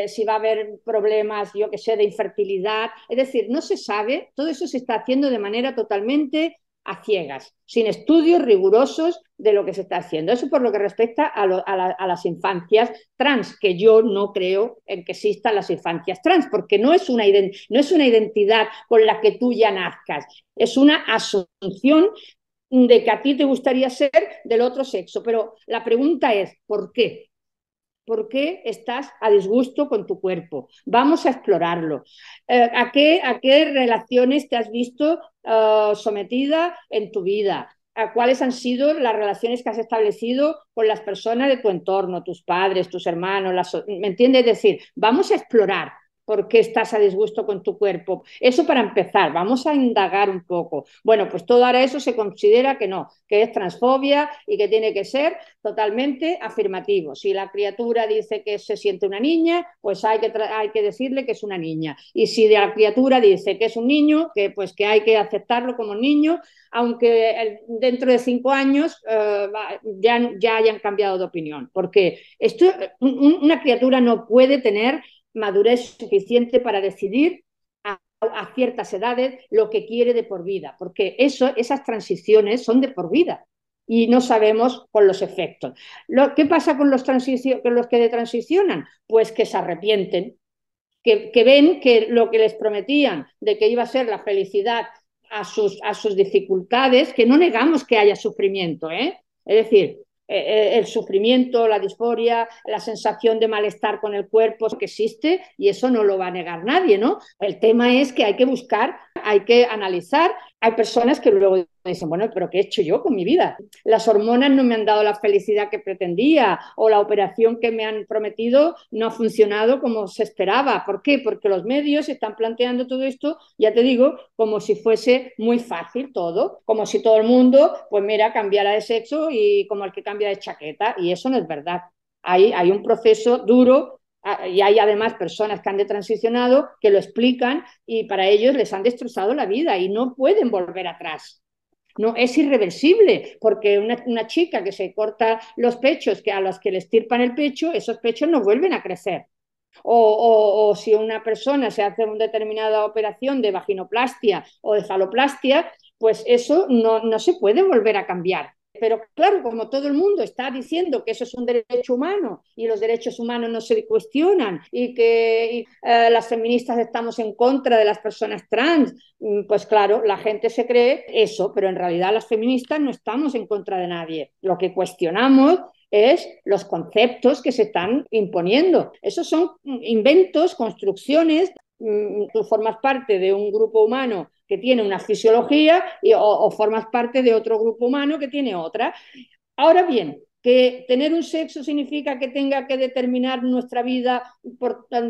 si va a haber problemas, yo que sé, de infertilidad. Es decir, no se sabe, todo eso se está haciendo de manera totalmente a ciegas, sin estudios rigurosos de lo que se está haciendo. Eso por lo que respecta a las infancias trans, que yo no creo en que existan las infancias trans, porque no es una identidad con la que tú ya nazcas, es una asunción de que a ti te gustaría ser del otro sexo. Pero la pregunta es, ¿por qué? ¿Por qué estás a disgusto con tu cuerpo? Vamos a explorarlo. ¿A qué relaciones te has visto sometida en tu vida? ¿A cuáles han sido las relaciones que has establecido con las personas de tu entorno, tus padres, tus hermanos? ¿Me entiendes? Es decir, vamos a explorar por qué estás a disgusto con tu cuerpo. Eso para empezar, vamos a indagar un poco. Bueno, pues todo ahora eso se considera que no, que es transfobia y que tiene que ser totalmente afirmativo. Si la criatura dice que se siente una niña, pues hay que decirle que es una niña. Y si la criatura dice que es un niño, pues que hay que aceptarlo como niño, aunque dentro de 5 años ya hayan cambiado de opinión. Porque una criatura no puede tener madurez suficiente para decidir a ciertas edades lo que quiere de por vida, porque esas transiciones son de por vida y no sabemos con los efectos. ¿Qué pasa con los que transicionan? Pues que se arrepienten, que ven que lo que les prometían de que iba a ser la felicidad a sus dificultades, que no negamos que haya sufrimiento, es decir, el sufrimiento, la disforia, la sensación de malestar con el cuerpo que existe, y eso no lo va a negar nadie, ¿no? El tema es que hay que buscar, hay que analizar. Hay personas que luego dicen, bueno, ¿pero qué he hecho yo con mi vida? Las hormonas no me han dado la felicidad que pretendía, o la operación que me han prometido no ha funcionado como se esperaba. ¿Por qué? Porque los medios están planteando todo esto, ya te digo, como si fuese muy fácil todo, como si todo el mundo, pues mira, cambiara de sexo y como el que cambia de chaqueta, y eso no es verdad. Hay un proceso duro. Y hay además personas que han detransicionado que lo explican y para ellos les han destrozado la vida y no pueden volver atrás. No, es irreversible, porque una chica que se corta los pechos, que a los que le estirpan el pecho, esos pechos no vuelven a crecer. O si una persona se hace una determinada operación de vaginoplastia o de faloplastia, pues eso no se puede volver a cambiar. Pero claro, como todo el mundo está diciendo que eso es un derecho humano y los derechos humanos no se cuestionan y que las feministas estamos en contra de las personas trans, pues claro, la gente se cree eso, pero en realidad las feministas no estamos en contra de nadie. Lo que cuestionamos es los conceptos que se están imponiendo. Esos son inventos, construcciones. Tú formas parte de un grupo humano que tiene una fisiología o formas parte de otro grupo humano que tiene otra. Ahora bien, ¿que tener un sexo significa que tenga que determinar nuestra vida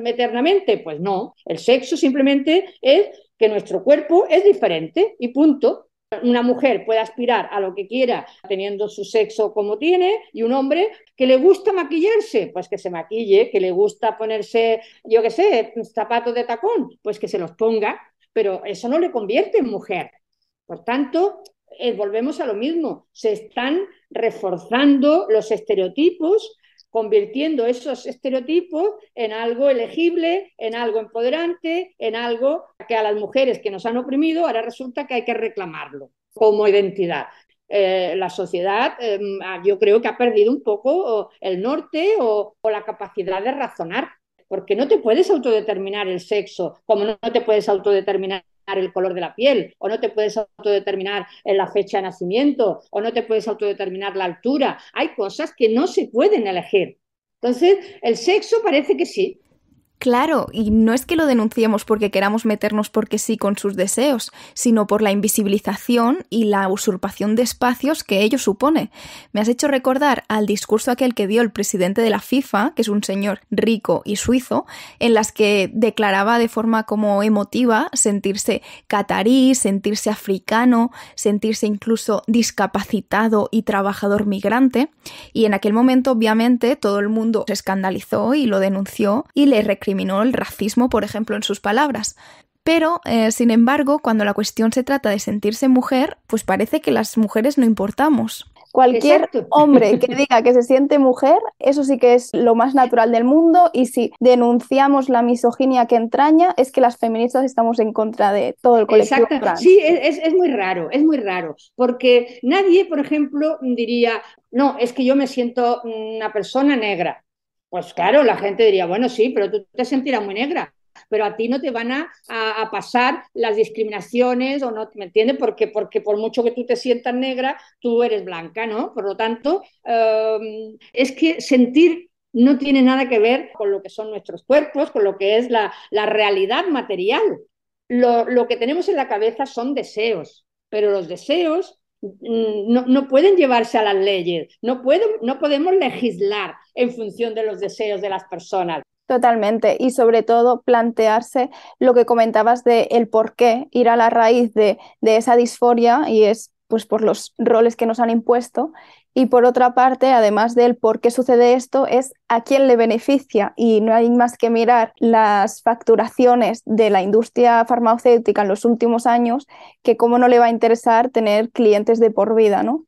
eternamente? Pues no, el sexo simplemente es que nuestro cuerpo es diferente y punto. Una mujer puede aspirar a lo que quiera teniendo su sexo como tiene, y un hombre que le gusta maquillarse, pues que se maquille, que le gusta ponerse, yo qué sé, zapatos de tacón, pues que se los ponga, pero eso no le convierte en mujer. Por tanto, volvemos a lo mismo, se están reforzando los estereotipos, convirtiendo esos estereotipos en algo elegible, en algo empoderante, en algo que a las mujeres que nos han oprimido ahora resulta que hay que reclamarlo como identidad. La sociedad yo creo que ha perdido un poco el norte o la capacidad de razonar, porque no te puedes autodeterminar el sexo, como no te puedes autodeterminar el color de la piel, o no te puedes autodeterminar la fecha de nacimiento, o no te puedes autodeterminar la altura. Hay cosas que no se pueden elegir. Entonces, el sexo parece que sí. Claro, y no es que lo denunciemos porque queramos meternos porque sí con sus deseos, sino por la invisibilización y la usurpación de espacios que ello supone. Me has hecho recordar al discurso aquel que dio el presidente de la FIFA, que es un señor rico y suizo, en las que declaraba de forma como emotiva sentirse catarí, sentirse africano, sentirse incluso discapacitado y trabajador migrante, y en aquel momento obviamente todo el mundo se escandalizó y lo denunció y le recriminó el racismo, por ejemplo, en sus palabras. Pero, sin embargo, cuando la cuestión se trata de sentirse mujer, pues parece que las mujeres no importamos. Cualquier hombre que diga que se siente mujer, eso sí que es lo más natural del mundo, y si denunciamos la misoginia que entraña, es que las feministas estamos en contra de todo el colectivo trans. Sí, es muy raro, porque nadie, por ejemplo, diría, no, es que yo me siento una persona negra. Pues claro, la gente diría, bueno, sí, pero tú te sentirás muy negra, pero a ti no te van a pasar las discriminaciones, o no, ¿me entiendes? Porque por mucho que tú te sientas negra, tú eres blanca, ¿no? Por lo tanto, es que sentir no tiene nada que ver con lo que son nuestros cuerpos, con lo que es la realidad material. Lo que tenemos en la cabeza son deseos, pero los deseos no pueden llevarse a las leyes, no podemos legislar en función de los deseos de las personas. Totalmente, y sobre todo plantearse lo que comentabas de el por qué, ir a la raíz de esa disforia, y es pues por los roles que nos han impuesto, y por otra parte, además del por qué sucede esto, es a quién le beneficia, y no hay más que mirar las facturaciones de la industria farmacéutica en los últimos años, que cómo no le va a interesar tener clientes de por vida, ¿no?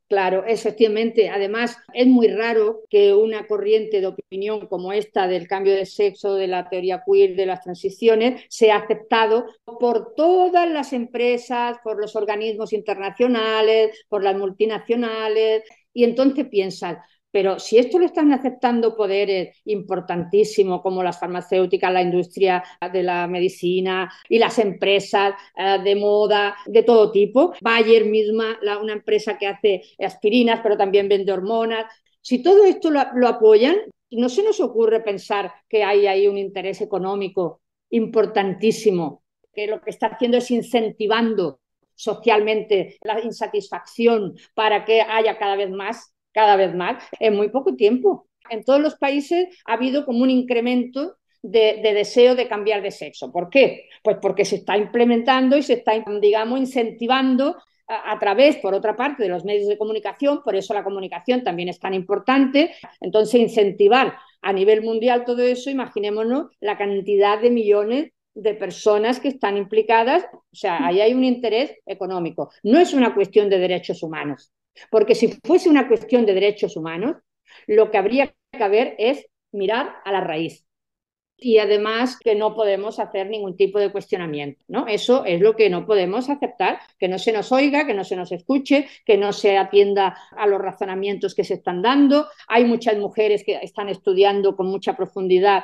Claro, efectivamente. Además, es muy raro que una corriente de opinión como esta del cambio de sexo, de la teoría queer, de las transiciones, sea aceptado por todas las empresas, por los organismos internacionales, por las multinacionales, y entonces piensan, pero si esto lo están aceptando poderes importantísimos como las farmacéuticas, la industria de la medicina y las empresas de moda de todo tipo, Bayer misma, una empresa que hace aspirinas pero también vende hormonas, si todo esto lo apoyan, no se nos ocurre pensar que hay ahí un interés económico importantísimo, que lo que está haciendo es incentivando socialmente la insatisfacción para que haya cada vez más, en muy poco tiempo. En todos los países ha habido como un incremento de deseo de cambiar de sexo. ¿Por qué? Pues porque se está implementando y se está, digamos, incentivando a través, por otra parte, de los medios de comunicación. Por eso la comunicación también es tan importante. Entonces, incentivar a nivel mundial todo eso, imaginémonos la cantidad de millones de personas que están implicadas. O sea, ahí hay un interés económico. No es una cuestión de derechos humanos. Porque si fuese una cuestión de derechos humanos, lo que habría que haber es mirar a la raíz. Y además que no podemos hacer ningún tipo de cuestionamiento, ¿no? Eso es lo que no podemos aceptar, que no se nos oiga, que no se nos escuche, que no se atienda a los razonamientos que se están dando. Hay muchas mujeres que están estudiando con mucha profundidad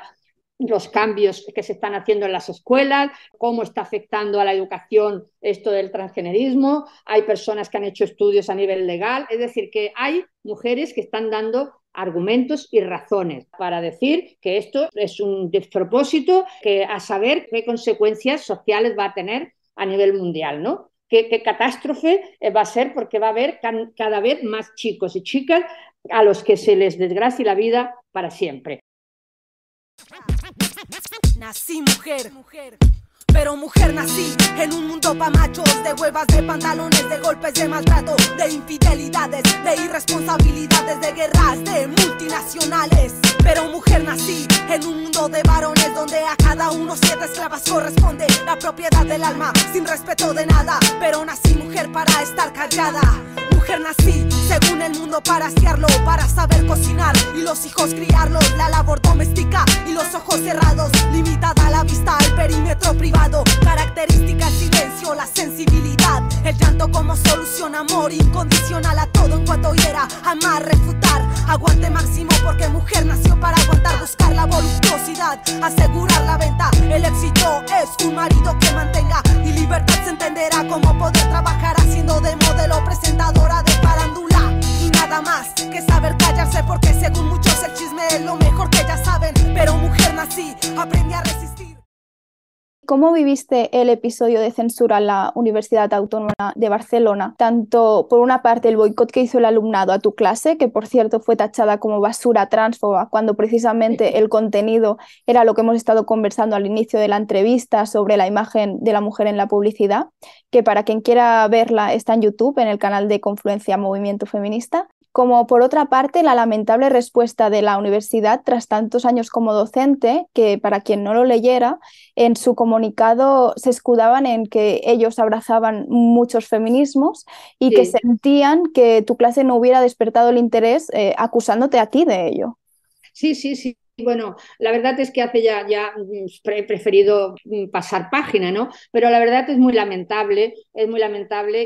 los cambios que se están haciendo en las escuelas, cómo está afectando a la educación esto del transgenerismo. Hay personas que han hecho estudios a nivel legal, es decir, que hay mujeres que están dando argumentos y razones para decir que esto es un despropósito, que a saber qué consecuencias sociales va a tener a nivel mundial, ¿no? Qué catástrofe va a ser, porque va a haber cada vez más chicos y chicas a los que se les desgracie la vida para siempre. Nací mujer, pero mujer nací en un mundo pa' machos, de huevas, de pantalones, de golpes, de maltrato, de infidelidades, de irresponsabilidades, de guerras, de multinacionales. Pero mujer nací en un mundo de varones donde a cada uno 7 esclavas corresponde la propiedad del alma, sin respeto de nada. Pero nací mujer para estar callada. Mujer nací, según el mundo, para asearlo, para saber cocinar y los hijos criarlos, la labor doméstica y los ojos cerrados, limitada la vista al perímetro privado, característica el silencio, la sensibilidad, el llanto como solución, amor incondicional a todo en cuanto hiera, amar, refutar, aguante máximo, porque mujer nació para aguantar, buscar la voluptuosidad, asegurar la venta, el éxito es un marido que mantenga, y libertad se entenderá como poder trabajar haciendo de modelo, presentadora de farándula, y nada más que saber callarse, porque según muchos el chisme es lo mejor que ya saben. Pero mujer nací ¿Cómo viviste el episodio de censura en la Universidad Autónoma de Barcelona? Tanto, por una parte, el boicot que hizo el alumnado a tu clase, que por cierto fue tachada como basura transfoba, cuando precisamente el contenido era lo que hemos estado conversando al inicio de la entrevista sobre la imagen de la mujer en la publicidad, que para quien quiera verla está en YouTube, en el canal de Confluencia Movimiento Feminista. Como por otra parte, la lamentable respuesta de la universidad tras tantos años como docente, que para quien no lo leyera, en su comunicado se escudaban en que ellos abrazaban muchos feminismos y que sentían que tu clase no hubiera despertado el interés acusándote a ti de ello. Sí. Bueno, la verdad es que hace ya he preferido pasar página, ¿no? Pero la verdad es muy lamentable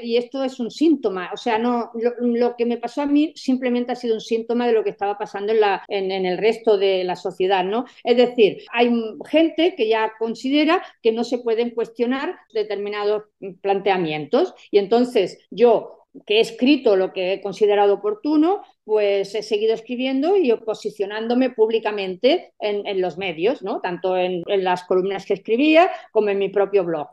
y esto es un síntoma. O sea, no, lo que me pasó a mí simplemente ha sido un síntoma de lo que estaba pasando en el resto de la sociedad, ¿no? Es decir, hay gente que ya considera que no se pueden cuestionar determinados planteamientos y entonces yo, que he escrito lo que he considerado oportuno, pues he seguido escribiendo y posicionándome públicamente en los medios, ¿no? Tanto en las columnas que escribía como en mi propio blog.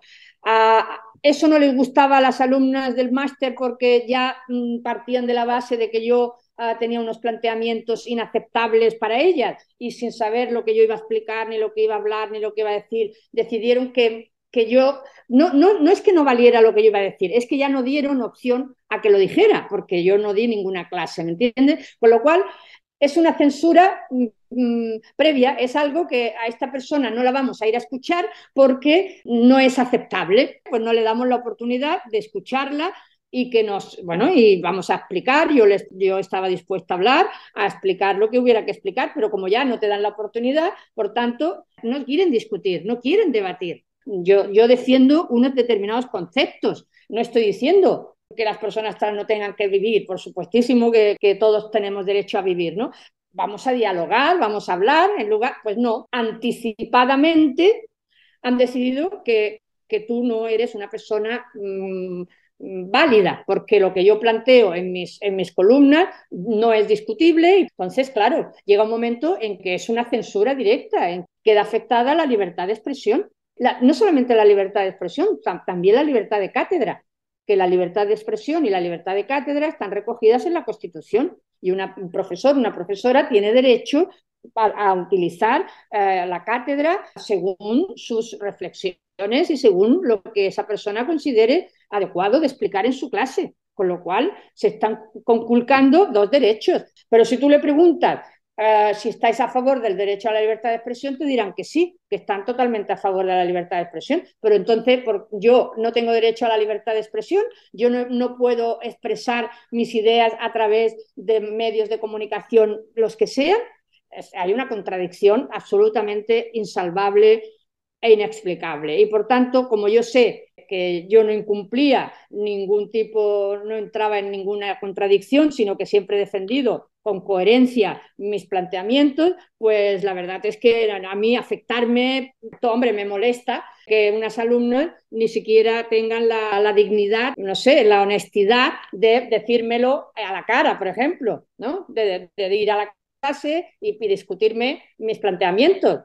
Eso no les gustaba a las alumnas del máster porque ya partían de la base de que yo tenía unos planteamientos inaceptables para ellas y sin saber lo que yo iba a explicar, ni lo que iba a hablar, ni lo que iba a decir, decidieron que yo, no es que no valiera lo que yo iba a decir, es que ya no dieron opción a que lo dijera, porque yo no di ninguna clase, ¿me entiendes? Con lo cual, es una censura previa, es algo que a esta persona no la vamos a ir a escuchar porque no es aceptable, pues no le damos la oportunidad de escucharla y que y vamos a explicar, yo estaba dispuesta a hablar, a explicar lo que hubiera que explicar, pero como ya no te dan la oportunidad, por tanto, no quieren discutir, no quieren debatir. Yo defiendo unos determinados conceptos. No estoy diciendo que las personas trans no tengan que vivir, por supuestísimo que todos tenemos derecho a vivir, ¿no? Vamos a dialogar, vamos a hablar, en lugar, pues no, anticipadamente han decidido que tú no eres una persona válida, porque lo que yo planteo en mis columnas no es discutible. Entonces, claro, llega un momento en que es una censura directa, en que queda afectada la libertad de expresión. No solamente la libertad de expresión, también la libertad de cátedra, que la libertad de expresión y la libertad de cátedra están recogidas en la Constitución y un profesor, una profesora tiene derecho a utilizar la cátedra según sus reflexiones y según lo que esa persona considere adecuado de explicar en su clase, con lo cual se están conculcando dos derechos. Pero si tú le preguntas si estáis a favor del derecho a la libertad de expresión, te dirán que sí, que están totalmente a favor de la libertad de expresión. Pero entonces yo no tengo derecho a la libertad de expresión, yo no puedo expresar mis ideas a través de medios de comunicación, los que sean. Hay una contradicción absolutamente insalvable e inexplicable. Y por tanto, como yo sé que yo no incumplía no entraba en ninguna contradicción, sino que siempre he defendido con coherencia mis planteamientos, pues la verdad es que a mí afectarme, hombre, me molesta que unas alumnas ni siquiera tengan la dignidad, no sé, la honestidad de decírmelo a la cara, por ejemplo, ¿no? De ir a la clase y discutirme mis planteamientos,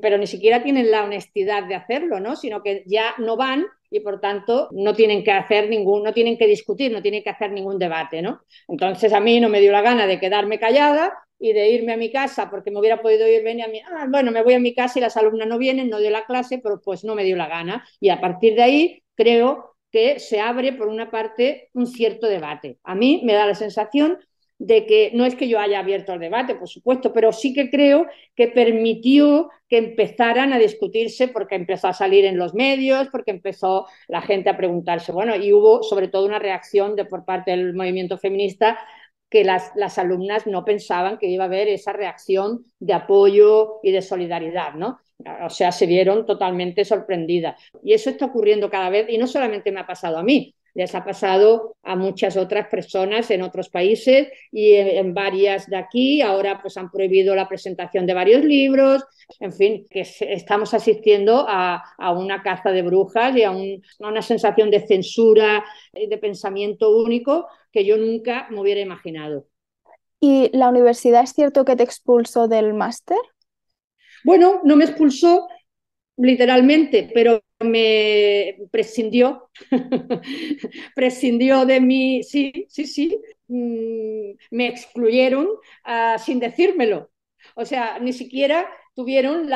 pero ni siquiera tienen la honestidad de hacerlo, ¿no? Sino que ya no van y por tanto no tienen que discutir, no tienen que hacer ningún debate, ¿no? Entonces a mí no me dio la gana de quedarme callada y de irme a mi casa porque me hubiera podido ir venir a mí, bueno, me voy a mi casa y las alumnas no vienen, no doy la clase, pero pues no me dio la gana. Y a partir de ahí creo que se abre por una parte un cierto debate. A mí me da la sensación de que no es que yo haya abierto el debate, por supuesto, pero sí que creo que permitió que empezaran a discutirse porque empezó a salir en los medios, porque empezó la gente a preguntarse, bueno, y hubo sobre todo una reacción por parte del movimiento feminista que las alumnas no pensaban que iba a haber esa reacción de apoyo y de solidaridad, ¿no? O sea, se vieron totalmente sorprendidas. Y eso está ocurriendo cada vez, y no solamente me ha pasado a mí, les ha pasado a muchas otras personas en otros países y en varias de aquí. Ahora pues han prohibido la presentación de varios libros. En fin, que estamos asistiendo a una caza de brujas y a una sensación de censura y de pensamiento único que yo nunca me hubiera imaginado. ¿Y la universidad es cierto que te expulsó del máster? Bueno, no me expulsó. literalmente, pero me prescindió, prescindió de mí, sí, sí, sí, me excluyeron sin decírmelo. O sea, ni siquiera tuvieron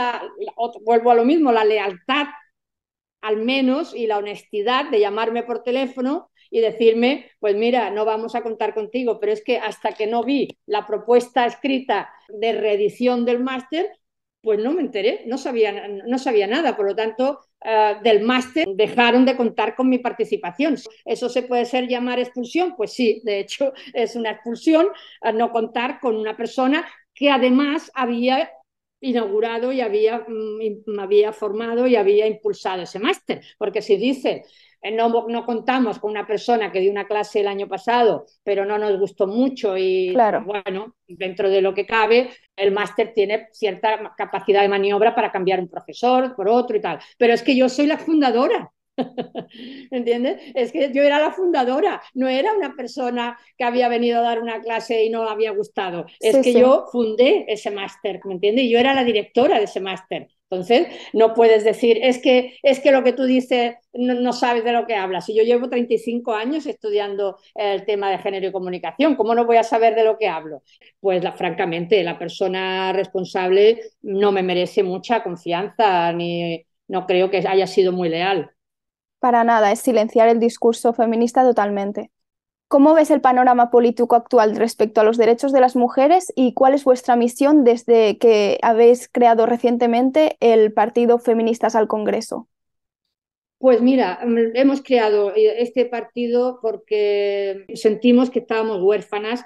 vuelvo a lo mismo, la lealtad al menos y la honestidad de llamarme por teléfono y decirme, pues mira, no vamos a contar contigo, pero es que hasta que no vi la propuesta escrita de reedición del máster, pues no me enteré, no sabía nada, por lo tanto, del máster dejaron de contar con mi participación. ¿Eso se puede llamar expulsión? Pues sí, de hecho es una expulsión no contar con una persona que además había inaugurado y había formado y había impulsado ese máster, porque si dice no contamos con una persona que dio una clase el año pasado, pero no nos gustó mucho y claro, bueno, dentro de lo que cabe, el máster tiene cierta capacidad de maniobra para cambiar un profesor por otro y tal. Pero es que yo soy la fundadora. ¿Entiendes? Es que yo era la fundadora, no era una persona que había venido a dar una clase y no había gustado. Es que yo fundé ese máster, ¿me entiendes? Y yo era la directora de ese máster. Entonces, no puedes decir, es que lo que tú dices no sabes de lo que hablas. Si yo llevo 35 años estudiando el tema de género y comunicación, ¿cómo no voy a saber de lo que hablo? Pues francamente, la persona responsable no me merece mucha confianza, ni no creo que haya sido muy leal. Para nada, es silenciar el discurso feminista totalmente. ¿Cómo ves el panorama político actual respecto a los derechos de las mujeres y cuál es vuestra misión desde que habéis creado recientemente el Partido Feministas al Congreso? Pues mira, hemos creado este partido porque sentimos que estábamos huérfanas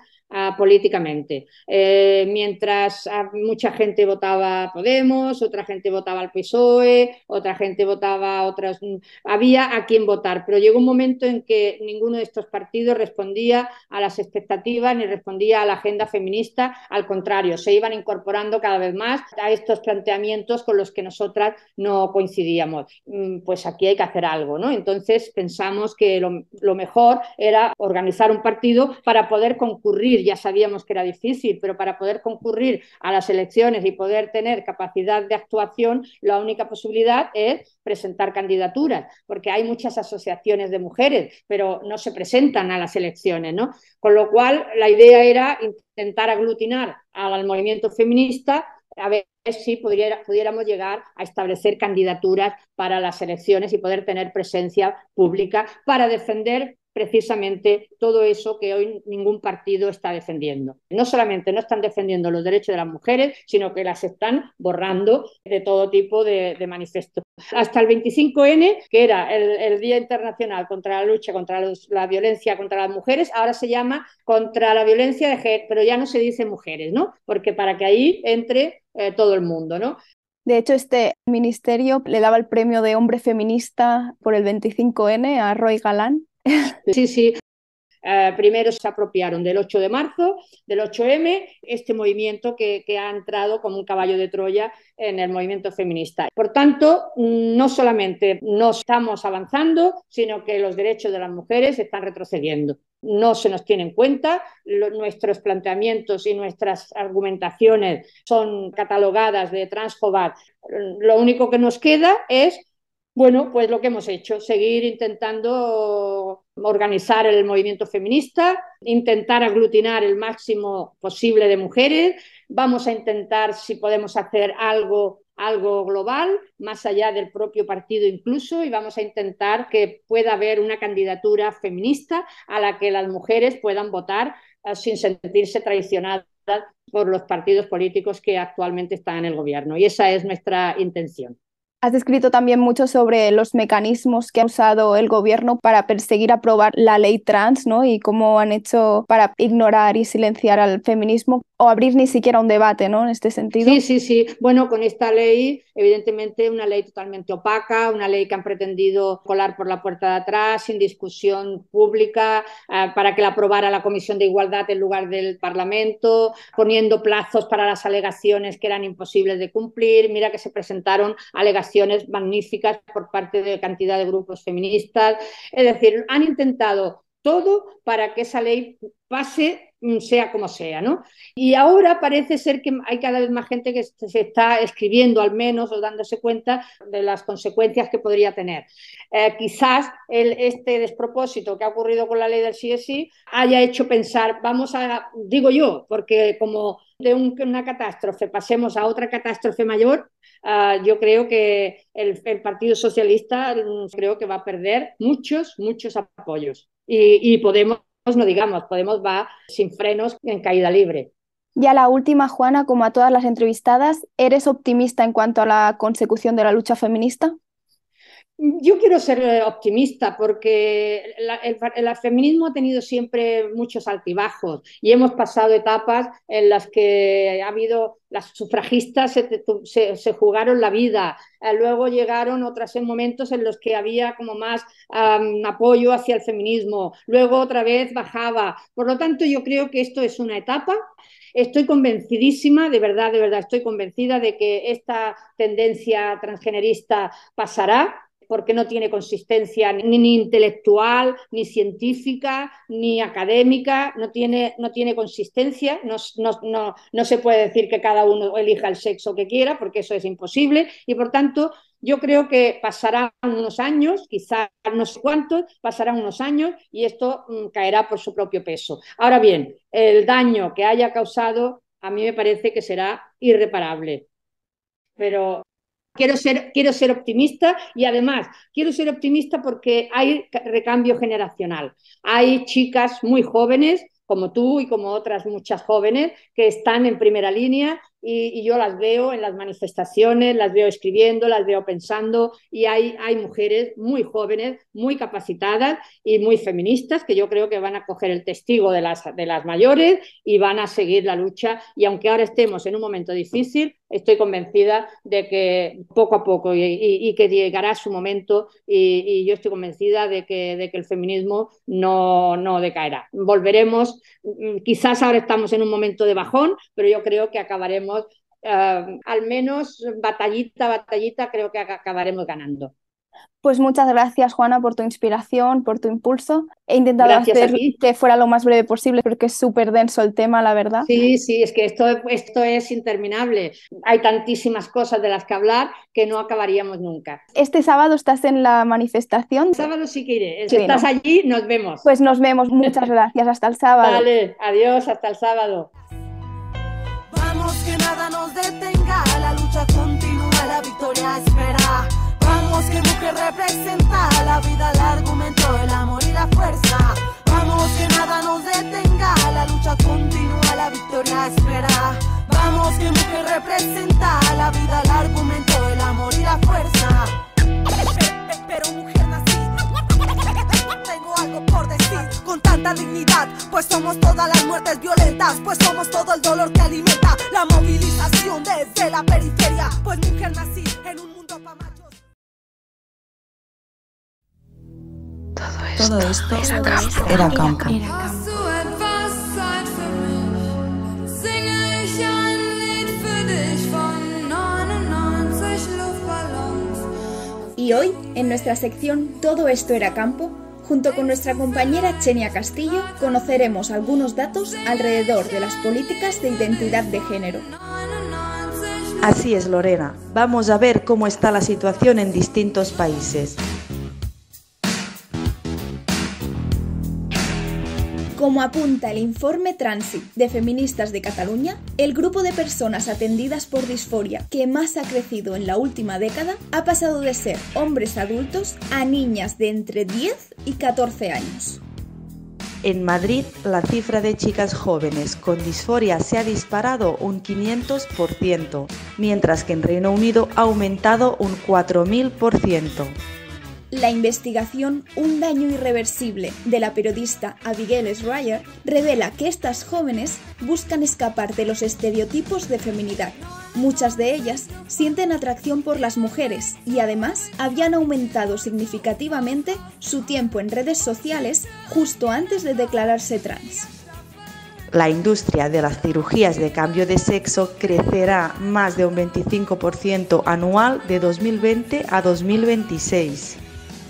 políticamente. Mientras mucha gente votaba a Podemos, otra gente votaba al PSOE, otra gente votaba a otras. Había a quién votar, pero llegó un momento en que ninguno de estos partidos respondía a las expectativas ni respondía a la agenda feminista. Al contrario, se iban incorporando cada vez más a estos planteamientos con los que nosotras no coincidíamos. Pues aquí hay que hacer algo, ¿no? Entonces pensamos que lo mejor era organizar un partido para poder concurrir. Ya sabíamos que era difícil, pero para poder concurrir a las elecciones y poder tener capacidad de actuación, la única posibilidad es presentar candidaturas, porque hay muchas asociaciones de mujeres, pero no se presentan a las elecciones, ¿no? Con lo cual, la idea era intentar aglutinar al movimiento feminista, a ver si pudiéramos llegar a establecer candidaturas para las elecciones y poder tener presencia pública para defender precisamente todo eso que hoy ningún partido está defendiendo. No solamente no están defendiendo los derechos de las mujeres, sino que las están borrando de todo tipo de manifestos. Hasta el 25N, que era el Día Internacional contra la lucha contra la violencia contra las mujeres, ahora se llama contra la violencia de género, pero ya no se dice mujeres, ¿no? Porque para que ahí entre todo el mundo, ¿no? De hecho, este ministerio le daba el premio de hombre feminista por el 25N a Roy Galán. Sí, sí. Primero se apropiaron del 8 de marzo, del 8M, este movimiento que ha entrado como un caballo de Troya en el movimiento feminista. Por tanto, no solamente no estamos avanzando, sino que los derechos de las mujeres están retrocediendo. No se nos tiene en cuenta, nuestros planteamientos y nuestras argumentaciones son catalogadas de transfobas. Lo único que nos queda es, bueno, pues lo que hemos hecho, seguir intentando organizar el movimiento feminista, intentar aglutinar el máximo posible de mujeres. Vamos a intentar si podemos hacer algo global, más allá del propio partido incluso, y vamos a intentar que pueda haber una candidatura feminista a la que las mujeres puedan votar sin sentirse traicionadas por los partidos políticos que actualmente están en el gobierno. Y esa es nuestra intención. Has escrito también mucho sobre los mecanismos que ha usado el gobierno para perseguir aprobar la ley trans, ¿no? Y cómo han hecho para ignorar y silenciar al feminismo o abrir ni siquiera un debate, ¿no? En este sentido. Sí, sí, sí. Bueno, con esta ley, evidentemente, una ley totalmente opaca, una ley que han pretendido colar por la puerta de atrás, sin discusión pública, para que la aprobara la Comisión de Igualdad en lugar del Parlamento, poniendo plazos para las alegaciones que eran imposibles de cumplir. Mira que se presentaron alegaciones magníficas por parte de cantidad de grupos feministas. Es decir, han intentado todo para que esa ley pase, sea como sea, ¿no? Y ahora parece ser que hay cada vez más gente que se está escribiendo al menos o dándose cuenta de las consecuencias que podría tener. Quizás este despropósito que ha ocurrido con la ley del sí es sí haya hecho pensar, digo yo, porque como de una catástrofe pasemos a otra catástrofe mayor, yo creo que el Partido Socialista creo que va a perder muchos apoyos y Podemos, no digamos, Podemos va sin frenos en caída libre. Ya la última, Juana, como a todas las entrevistadas, ¿eres optimista en cuanto a la consecución de la lucha feminista? Yo quiero ser optimista porque el feminismo ha tenido siempre muchos altibajos y hemos pasado etapas en las que ha habido, las sufragistas se jugaron la vida, luego llegaron otras momentos en los que había como más apoyo hacia el feminismo, luego otra vez bajaba. Por lo tanto, yo creo que esto es una etapa. Estoy convencidísima, de verdad, estoy convencida de que esta tendencia transgenerista pasará, porque no tiene consistencia ni intelectual, ni científica, ni académica, no tiene consistencia, no se puede decir que cada uno elija el sexo que quiera, porque eso es imposible, y por tanto yo creo que pasarán unos años, quizás no sé cuántos, pasarán unos años y esto caerá por su propio peso. Ahora bien, el daño que haya causado a mí me parece que será irreparable, pero quiero ser optimista y además quiero ser optimista porque hay recambio generacional. Hay chicas muy jóvenes, como tú y como otras muchas jóvenes, que están en primera línea y yo las veo en las manifestaciones, las veo escribiendo, las veo pensando y hay mujeres muy jóvenes, muy capacitadas y muy feministas que yo creo que van a coger el testigo de las mayores y van a seguir la lucha y aunque ahora estemos en un momento difícil, estoy convencida de que poco a poco y que llegará su momento y yo estoy convencida de que el feminismo no decaerá. Volveremos, quizás ahora estamos en un momento de bajón, pero yo creo que acabaremos, al menos batallita, creo que acabaremos ganando. Pues muchas gracias, Juana, por tu inspiración, por tu impulso. He intentado hacer que fuera lo más breve posible porque es súper denso el tema, la verdad. Sí, es que esto es interminable. Hay tantísimas cosas de las que hablar que no acabaríamos nunca. ¿Este sábado estás en la manifestación? El sábado sí que iré. Si estás allí, nos vemos. Pues nos vemos. Muchas gracias. Hasta el sábado. Vale, adiós, hasta el sábado. Vamos, que nada nos detenga, la lucha continúa, la victoria espera. Vamos, que mujer representa la vida, el argumento, el amor y la fuerza. Vamos, que nada nos detenga, la lucha continúa, la victoria espera. Vamos, que mujer representa la vida, el argumento, el amor y la fuerza. Pero mujer nací, tengo algo por decir, con tanta dignidad, pues somos todas las muertes violentas, pues somos todo el dolor que alimenta la movilización desde la periferia, pues mujer nací en un mundo pa' machos. Todo esto era campo. Y hoy, en nuestra sección Todo esto era campo, junto con nuestra compañera Xenia Castillo, conoceremos algunos datos alrededor de las políticas de identidad de género. Así es, Lorena. Vamos a ver cómo está la situación en distintos países. Como apunta el informe Transit de Feministas de Cataluña, el grupo de personas atendidas por disforia que más ha crecido en la última década ha pasado de ser hombres adultos a niñas de entre 10 y 14 años. En Madrid, la cifra de chicas jóvenes con disforia se ha disparado un 500%, mientras que en Reino Unido ha aumentado un 4000%. La investigación Un daño irreversible de la periodista Abigail Schreier revela que estas jóvenes buscan escapar de los estereotipos de feminidad. Muchas de ellas sienten atracción por las mujeres y además habían aumentado significativamente su tiempo en redes sociales justo antes de declararse trans. La industria de las cirugías de cambio de sexo crecerá más de un 25% anual de 2020 a 2026.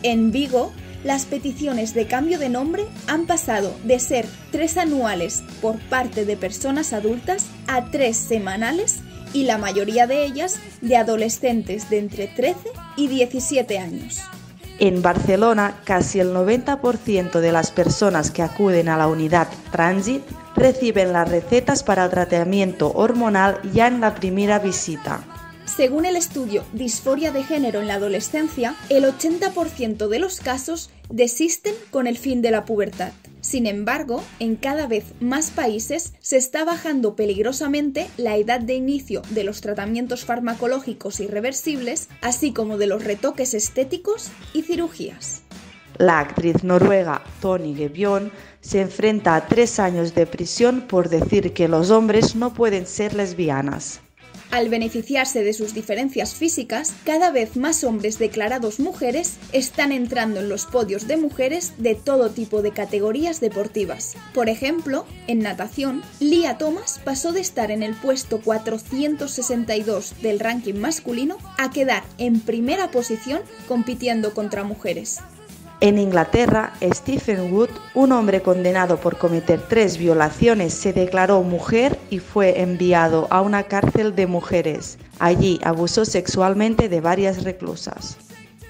En Vigo, las peticiones de cambio de nombre han pasado de ser 3 anuales por parte de personas adultas a 3 semanales, y la mayoría de ellas de adolescentes de entre 13 y 17 años. En Barcelona, casi el 90% de las personas que acuden a la unidad Trànsit reciben las recetas para el tratamiento hormonal ya en la primera visita. Según el estudio Disforia de género en la adolescencia, el 80% de los casos desisten con el fin de la pubertad. Sin embargo, en cada vez más países se está bajando peligrosamente la edad de inicio de los tratamientos farmacológicos irreversibles, así como de los retoques estéticos y cirugías. La actriz noruega Tony Gebbjørn se enfrenta a 3 años de prisión por decir que los hombres no pueden ser lesbianas. Al beneficiarse de sus diferencias físicas, cada vez más hombres declarados mujeres están entrando en los podios de mujeres de todo tipo de categorías deportivas. Por ejemplo, en natación, Lia Thomas pasó de estar en el puesto 462 del ranking masculino a quedar en primera posición compitiendo contra mujeres. En Inglaterra, Stephen Wood, un hombre condenado por cometer 3 violaciones, se declaró mujer y fue enviado a una cárcel de mujeres. Allí abusó sexualmente de varias reclusas.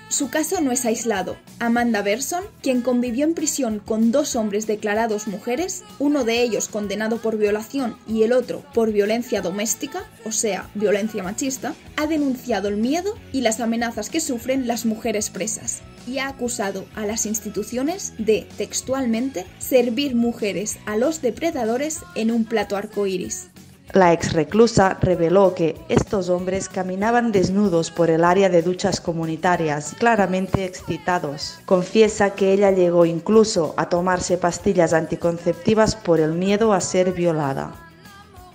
Su caso no es aislado. Amanda Berson, quien convivió en prisión con 2 hombres declarados mujeres, uno de ellos condenado por violación y el otro por violencia doméstica, o sea, violencia machista, ha denunciado el miedo y las amenazas que sufren las mujeres presas y ha acusado a las instituciones de, textualmente, servir mujeres a los depredadores en un plato arcoíris. La ex reclusa reveló que estos hombres caminaban desnudos por el área de duchas comunitarias, claramente excitados. Confiesa que ella llegó incluso a tomarse pastillas anticonceptivas por el miedo a ser violada.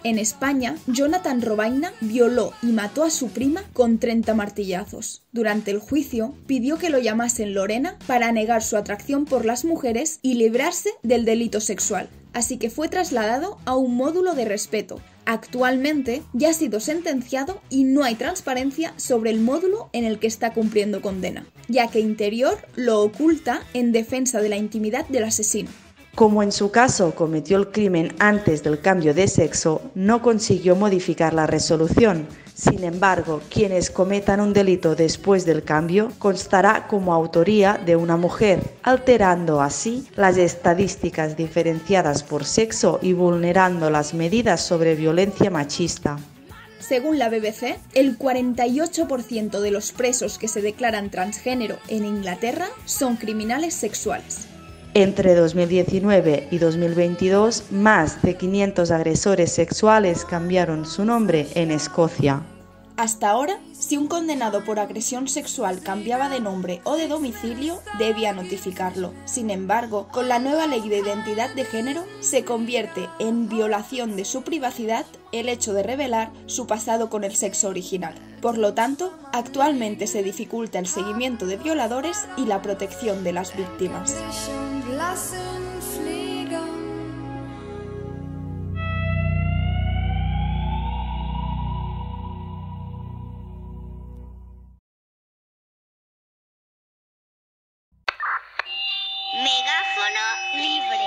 En España, Jonathan Robaina violó y mató a su prima con 30 martillazos. Durante el juicio, pidió que lo llamasen Lorena para negar su atracción por las mujeres y librarse del delito sexual, así que fue trasladado a un módulo de respeto. Actualmente ya ha sido sentenciado y no hay transparencia sobre el módulo en el que está cumpliendo condena, ya que Interior lo oculta en defensa de la intimidad del asesino. Como en su caso cometió el crimen antes del cambio de sexo, no consiguió modificar la resolución. Sin embargo, quienes cometan un delito después del cambio constará como autoría de una mujer, alterando así las estadísticas diferenciadas por sexo y vulnerando las medidas sobre violencia machista. Según la BBC, el 48% de los presos que se declaran transgénero en Inglaterra son criminales sexuales. Entre 2019 y 2022, más de 500 agresores sexuales cambiaron su nombre en Escocia. Hasta ahora, si un condenado por agresión sexual cambiaba de nombre o de domicilio, debía notificarlo. Sin embargo, con la nueva ley de identidad de género, se convierte en violación de su privacidad el hecho de revelar su pasado con el sexo original. Por lo tanto, actualmente se dificulta el seguimiento de violadores y la protección de las víctimas. Megáfono libre.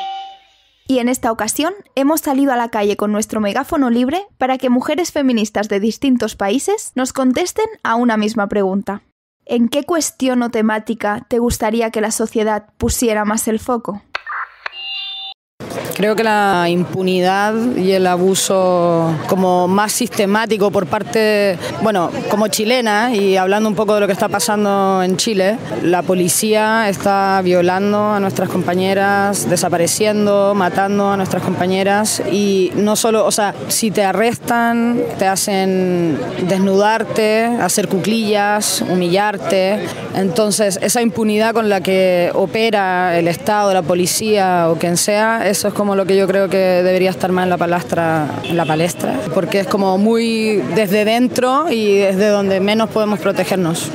Y en esta ocasión hemos salido a la calle con nuestro megáfono libre para que mujeres feministas de distintos países nos contesten a una misma pregunta. ¿En qué cuestión o temática te gustaría que la sociedad pusiera más el foco? Creo que la impunidad y el abuso como más sistemático por parte, bueno, como chilena y hablando un poco de lo que está pasando en Chile, la policía está violando a nuestras compañeras, desapareciendo, matando a nuestras compañeras y no solo, o sea, si te arrestan, te hacen desnudarte, hacer cuclillas, humillarte. Entonces, esa impunidad con la que opera el Estado, la policía o quien sea, eso es como lo que yo creo que debería estar más en la palestra, porque es como muy desde dentro y desde donde menos podemos protegernos.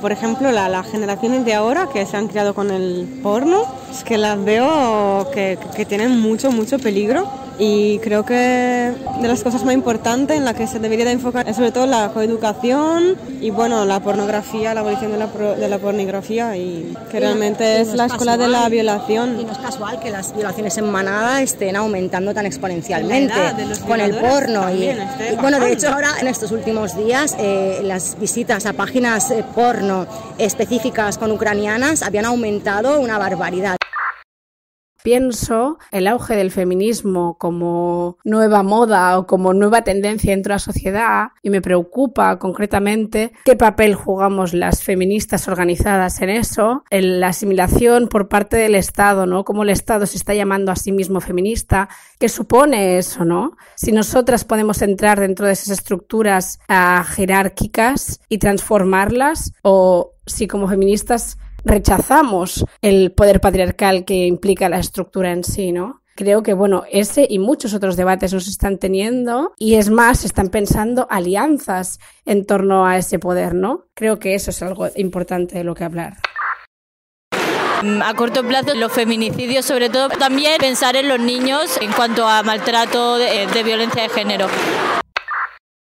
Por ejemplo, las generaciones de ahora que se han criado con el porno, es que las veo que tienen mucho peligro y creo que de las cosas más importantes en las que se debería de enfocar es sobre todo la coeducación y bueno, la pornografía, la abolición de la pornografía y que realmente es la escuela de la violación. Y no es casual que las violaciones en manada estén aumentando tan exponencialmente con el porno y bueno, de hecho ahora en estos últimos días las visitas a páginas porno específicas con ucranianas habían aumentado una barbaridad. Pienso el auge del feminismo como nueva moda o como nueva tendencia dentro de la sociedad y me preocupa concretamente qué papel jugamos las feministas organizadas en eso, en la asimilación por parte del Estado, ¿no? Cómo el Estado se está llamando a sí mismo feminista, ¿qué supone eso, no? Si nosotras podemos entrar dentro de esas estructuras jerárquicas y transformarlas o si como feministas rechazamos el poder patriarcal que implica la estructura en sí, ¿no? Creo que, bueno, ese y muchos otros debates nos están teniendo y es más, se están pensando alianzas en torno a ese poder, ¿no? Creo que eso es algo importante de lo que hablar. A corto plazo, los feminicidios, sobre todo, también pensar en los niños en cuanto a maltrato de violencia de género.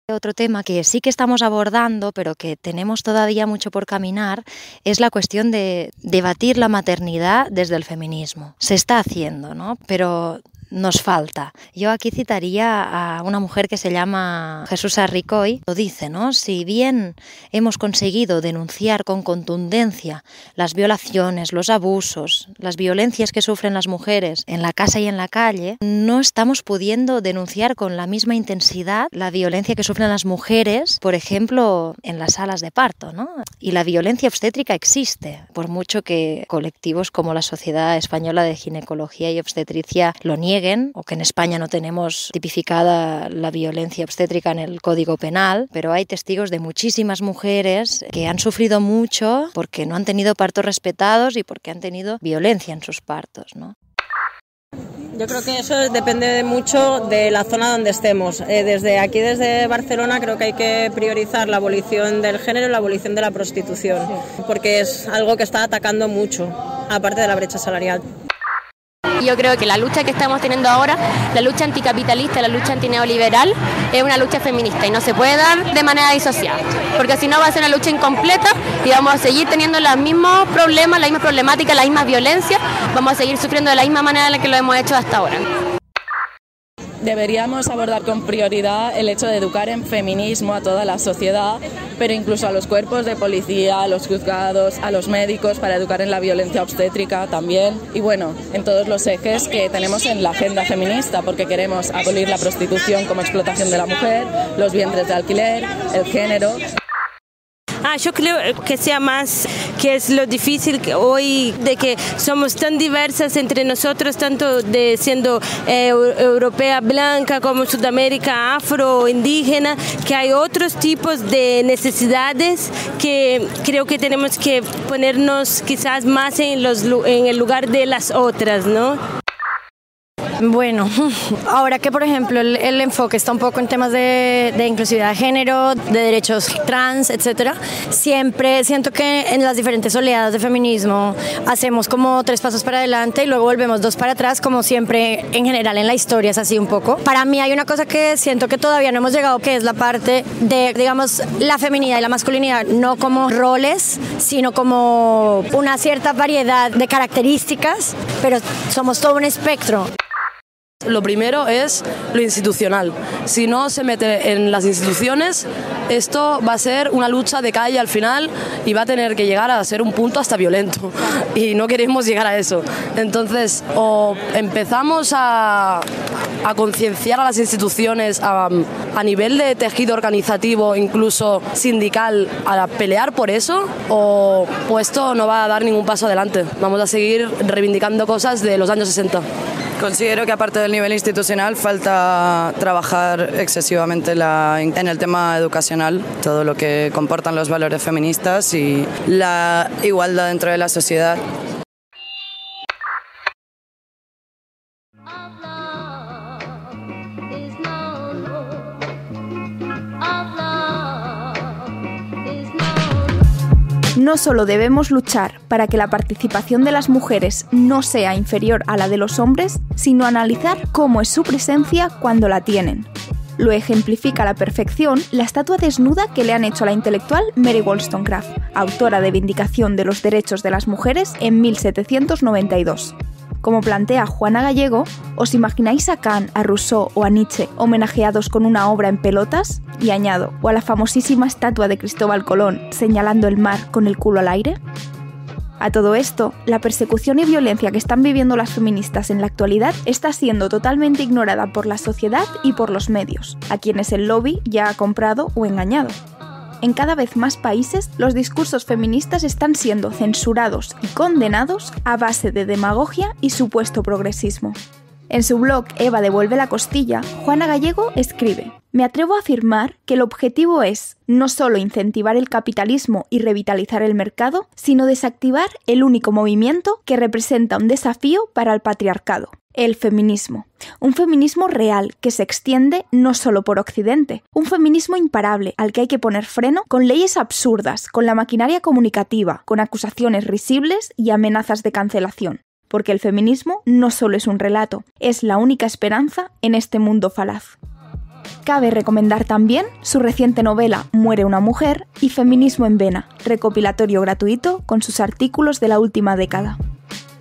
Otro tema que sí que estamos abordando, pero que tenemos todavía mucho por caminar, es la cuestión de debatir la maternidad desde el feminismo. Se está haciendo, ¿no? Pero nos falta. Yo aquí citaría a una mujer que se llama Jesús Arricoy. Lo dice, ¿no? Si bien hemos conseguido denunciar con contundencia las violaciones, los abusos, las violencias que sufren las mujeres en la casa y en la calle, no estamos pudiendo denunciar con la misma intensidad la violencia que sufren las mujeres, por ejemplo, en las salas de parto, ¿no? Y la violencia obstétrica existe, por mucho que colectivos como la Sociedad Española de Ginecología y Obstetricia lo nieguen, o que en España no tenemos tipificada la violencia obstétrica en el Código Penal, pero hay testigos de muchísimas mujeres que han sufrido mucho porque no han tenido partos respetados y porque han tenido violencia en sus partos, ¿no? Yo creo que eso depende mucho de la zona donde estemos. Desde aquí, desde Barcelona, creo que hay que priorizar la abolición del género y la abolición de la prostitución, porque es algo que está atacando mucho, aparte de la brecha salarial. Yo creo que la lucha que estamos teniendo ahora, la lucha anticapitalista, la lucha antineoliberal, es una lucha feminista y no se puede dar de manera disociada, porque si no va a ser una lucha incompleta y vamos a seguir teniendo los mismos problemas, la misma problemática, la misma violencia, vamos a seguir sufriendo de la misma manera en la que lo hemos hecho hasta ahora. Deberíamos abordar con prioridad el hecho de educar en feminismo a toda la sociedad, pero incluso a los cuerpos de policía, a los juzgados, a los médicos, para educar en la violencia obstétrica también. Y bueno, en todos los ejes que tenemos en la agenda feminista, porque queremos abolir la prostitución como explotación de la mujer, los vientres de alquiler, el género. Yo creo que sea más, que es lo difícil que hoy, de que somos tan diversas entre nosotros, tanto de siendo europea blanca como Sudamérica afro, indígena, que hay otros tipos de necesidades que creo que tenemos que ponernos quizás más en el lugar de las otras, ¿no? Bueno, ahora que por ejemplo el enfoque está un poco en temas de inclusividad de género, de derechos trans, etcétera, siempre siento que en las diferentes oleadas de feminismo hacemos como 3 pasos para adelante y luego volvemos 2 para atrás, como siempre en general en la historia es así un poco. Para mí hay una cosa que siento que todavía no hemos llegado, que es la parte de, digamos, la feminidad y la masculinidad, no como roles, sino como una cierta variedad de características, pero somos todo un espectro. Lo primero es lo institucional. Si no se mete en las instituciones, esto va a ser una lucha de calle al final y va a tener que llegar a ser un punto hasta violento. Y no queremos llegar a eso. Entonces, o empezamos a concienciar a las instituciones a nivel de tejido organizativo, incluso sindical, a pelear por eso, o esto no va a dar ningún paso adelante. Vamos a seguir reivindicando cosas de los años 60. Considero que aparte del nivel institucional falta trabajar excesivamente en el tema educacional, todo lo que comportan los valores feministas y la igualdad dentro de la sociedad. No solo debemos luchar para que la participación de las mujeres no sea inferior a la de los hombres, sino analizar cómo es su presencia cuando la tienen. Lo ejemplifica a la perfección la estatua desnuda que le han hecho a la intelectual Mary Wollstonecraft, autora de Vindicación de los Derechos de las Mujeres en 1792. Como plantea Juana Gallego, ¿os imagináis a Kant, a Rousseau o a Nietzsche homenajeados con una obra en pelotas? Y añado, o a la famosísima estatua de Cristóbal Colón señalando el mar con el culo al aire. A todo esto, la persecución y violencia que están viviendo las feministas en la actualidad está siendo totalmente ignorada por la sociedad y por los medios, a quienes el lobby ya ha comprado o engañado. En cada vez más países, los discursos feministas están siendo censurados y condenados a base de demagogia y supuesto progresismo. En su blog Eva devuelve la costilla, Juana Gallego escribe: «Me atrevo a afirmar que el objetivo es no solo incentivar el capitalismo y revitalizar el mercado, sino desactivar el único movimiento que representa un desafío para el patriarcado, el feminismo. Un feminismo real que se extiende no solo por Occidente, un feminismo imparable al que hay que poner freno con leyes absurdas, con la maquinaria comunicativa, con acusaciones risibles y amenazas de cancelación. Porque el feminismo no solo es un relato, es la única esperanza en este mundo falaz». Cabe recomendar también su reciente novela Muere una mujer y Feminismo en Vena, recopilatorio gratuito con sus artículos de la última década.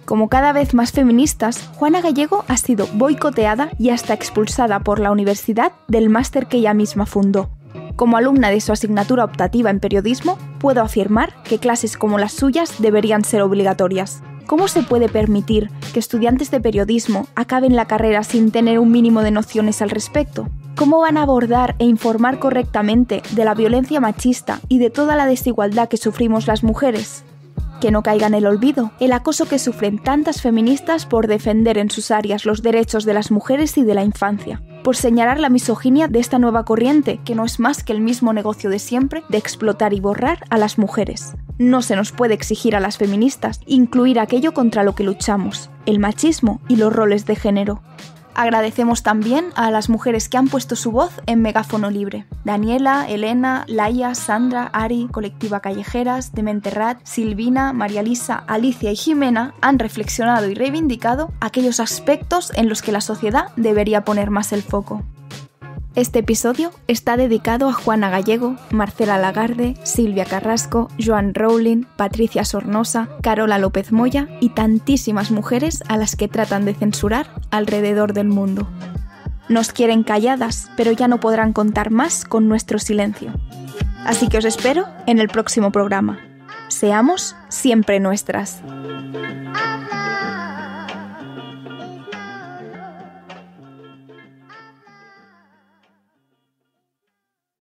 Como cada vez más feministas, Juana Gallego ha sido boicoteada y hasta expulsada por la universidad del máster que ella misma fundó. Como alumna de su asignatura optativa en periodismo, puedo afirmar que clases como las suyas deberían ser obligatorias. ¿Cómo se puede permitir que estudiantes de periodismo acaben la carrera sin tener un mínimo de nociones al respecto? ¿Cómo van a abordar e informar correctamente de la violencia machista y de toda la desigualdad que sufrimos las mujeres? Que no caiga en el olvido el acoso que sufren tantas feministas por defender en sus áreas los derechos de las mujeres y de la infancia, por señalar la misoginia de esta nueva corriente que no es más que el mismo negocio de siempre de explotar y borrar a las mujeres. No se nos puede exigir a las feministas incluir aquello contra lo que luchamos, el machismo y los roles de género. Agradecemos también a las mujeres que han puesto su voz en Megáfono Libre. Daniela, Elena, Laia, Sandra, Ari, Colectiva Callejeras, Dementerrat, Silvina, María Lisa, Alicia y Jimena han reflexionado y reivindicado aquellos aspectos en los que la sociedad debería poner más el foco. Este episodio está dedicado a Juana Gallego, Marcela Lagarde, Silvia Carrasco, Joan Rowling, Patricia Sornosa, Carola López Moya y tantísimas mujeres a las que tratan de censurar alrededor del mundo. Nos quieren calladas, pero ya no podrán contar más con nuestro silencio. Así que os espero en el próximo programa. Seamos siempre nuestras.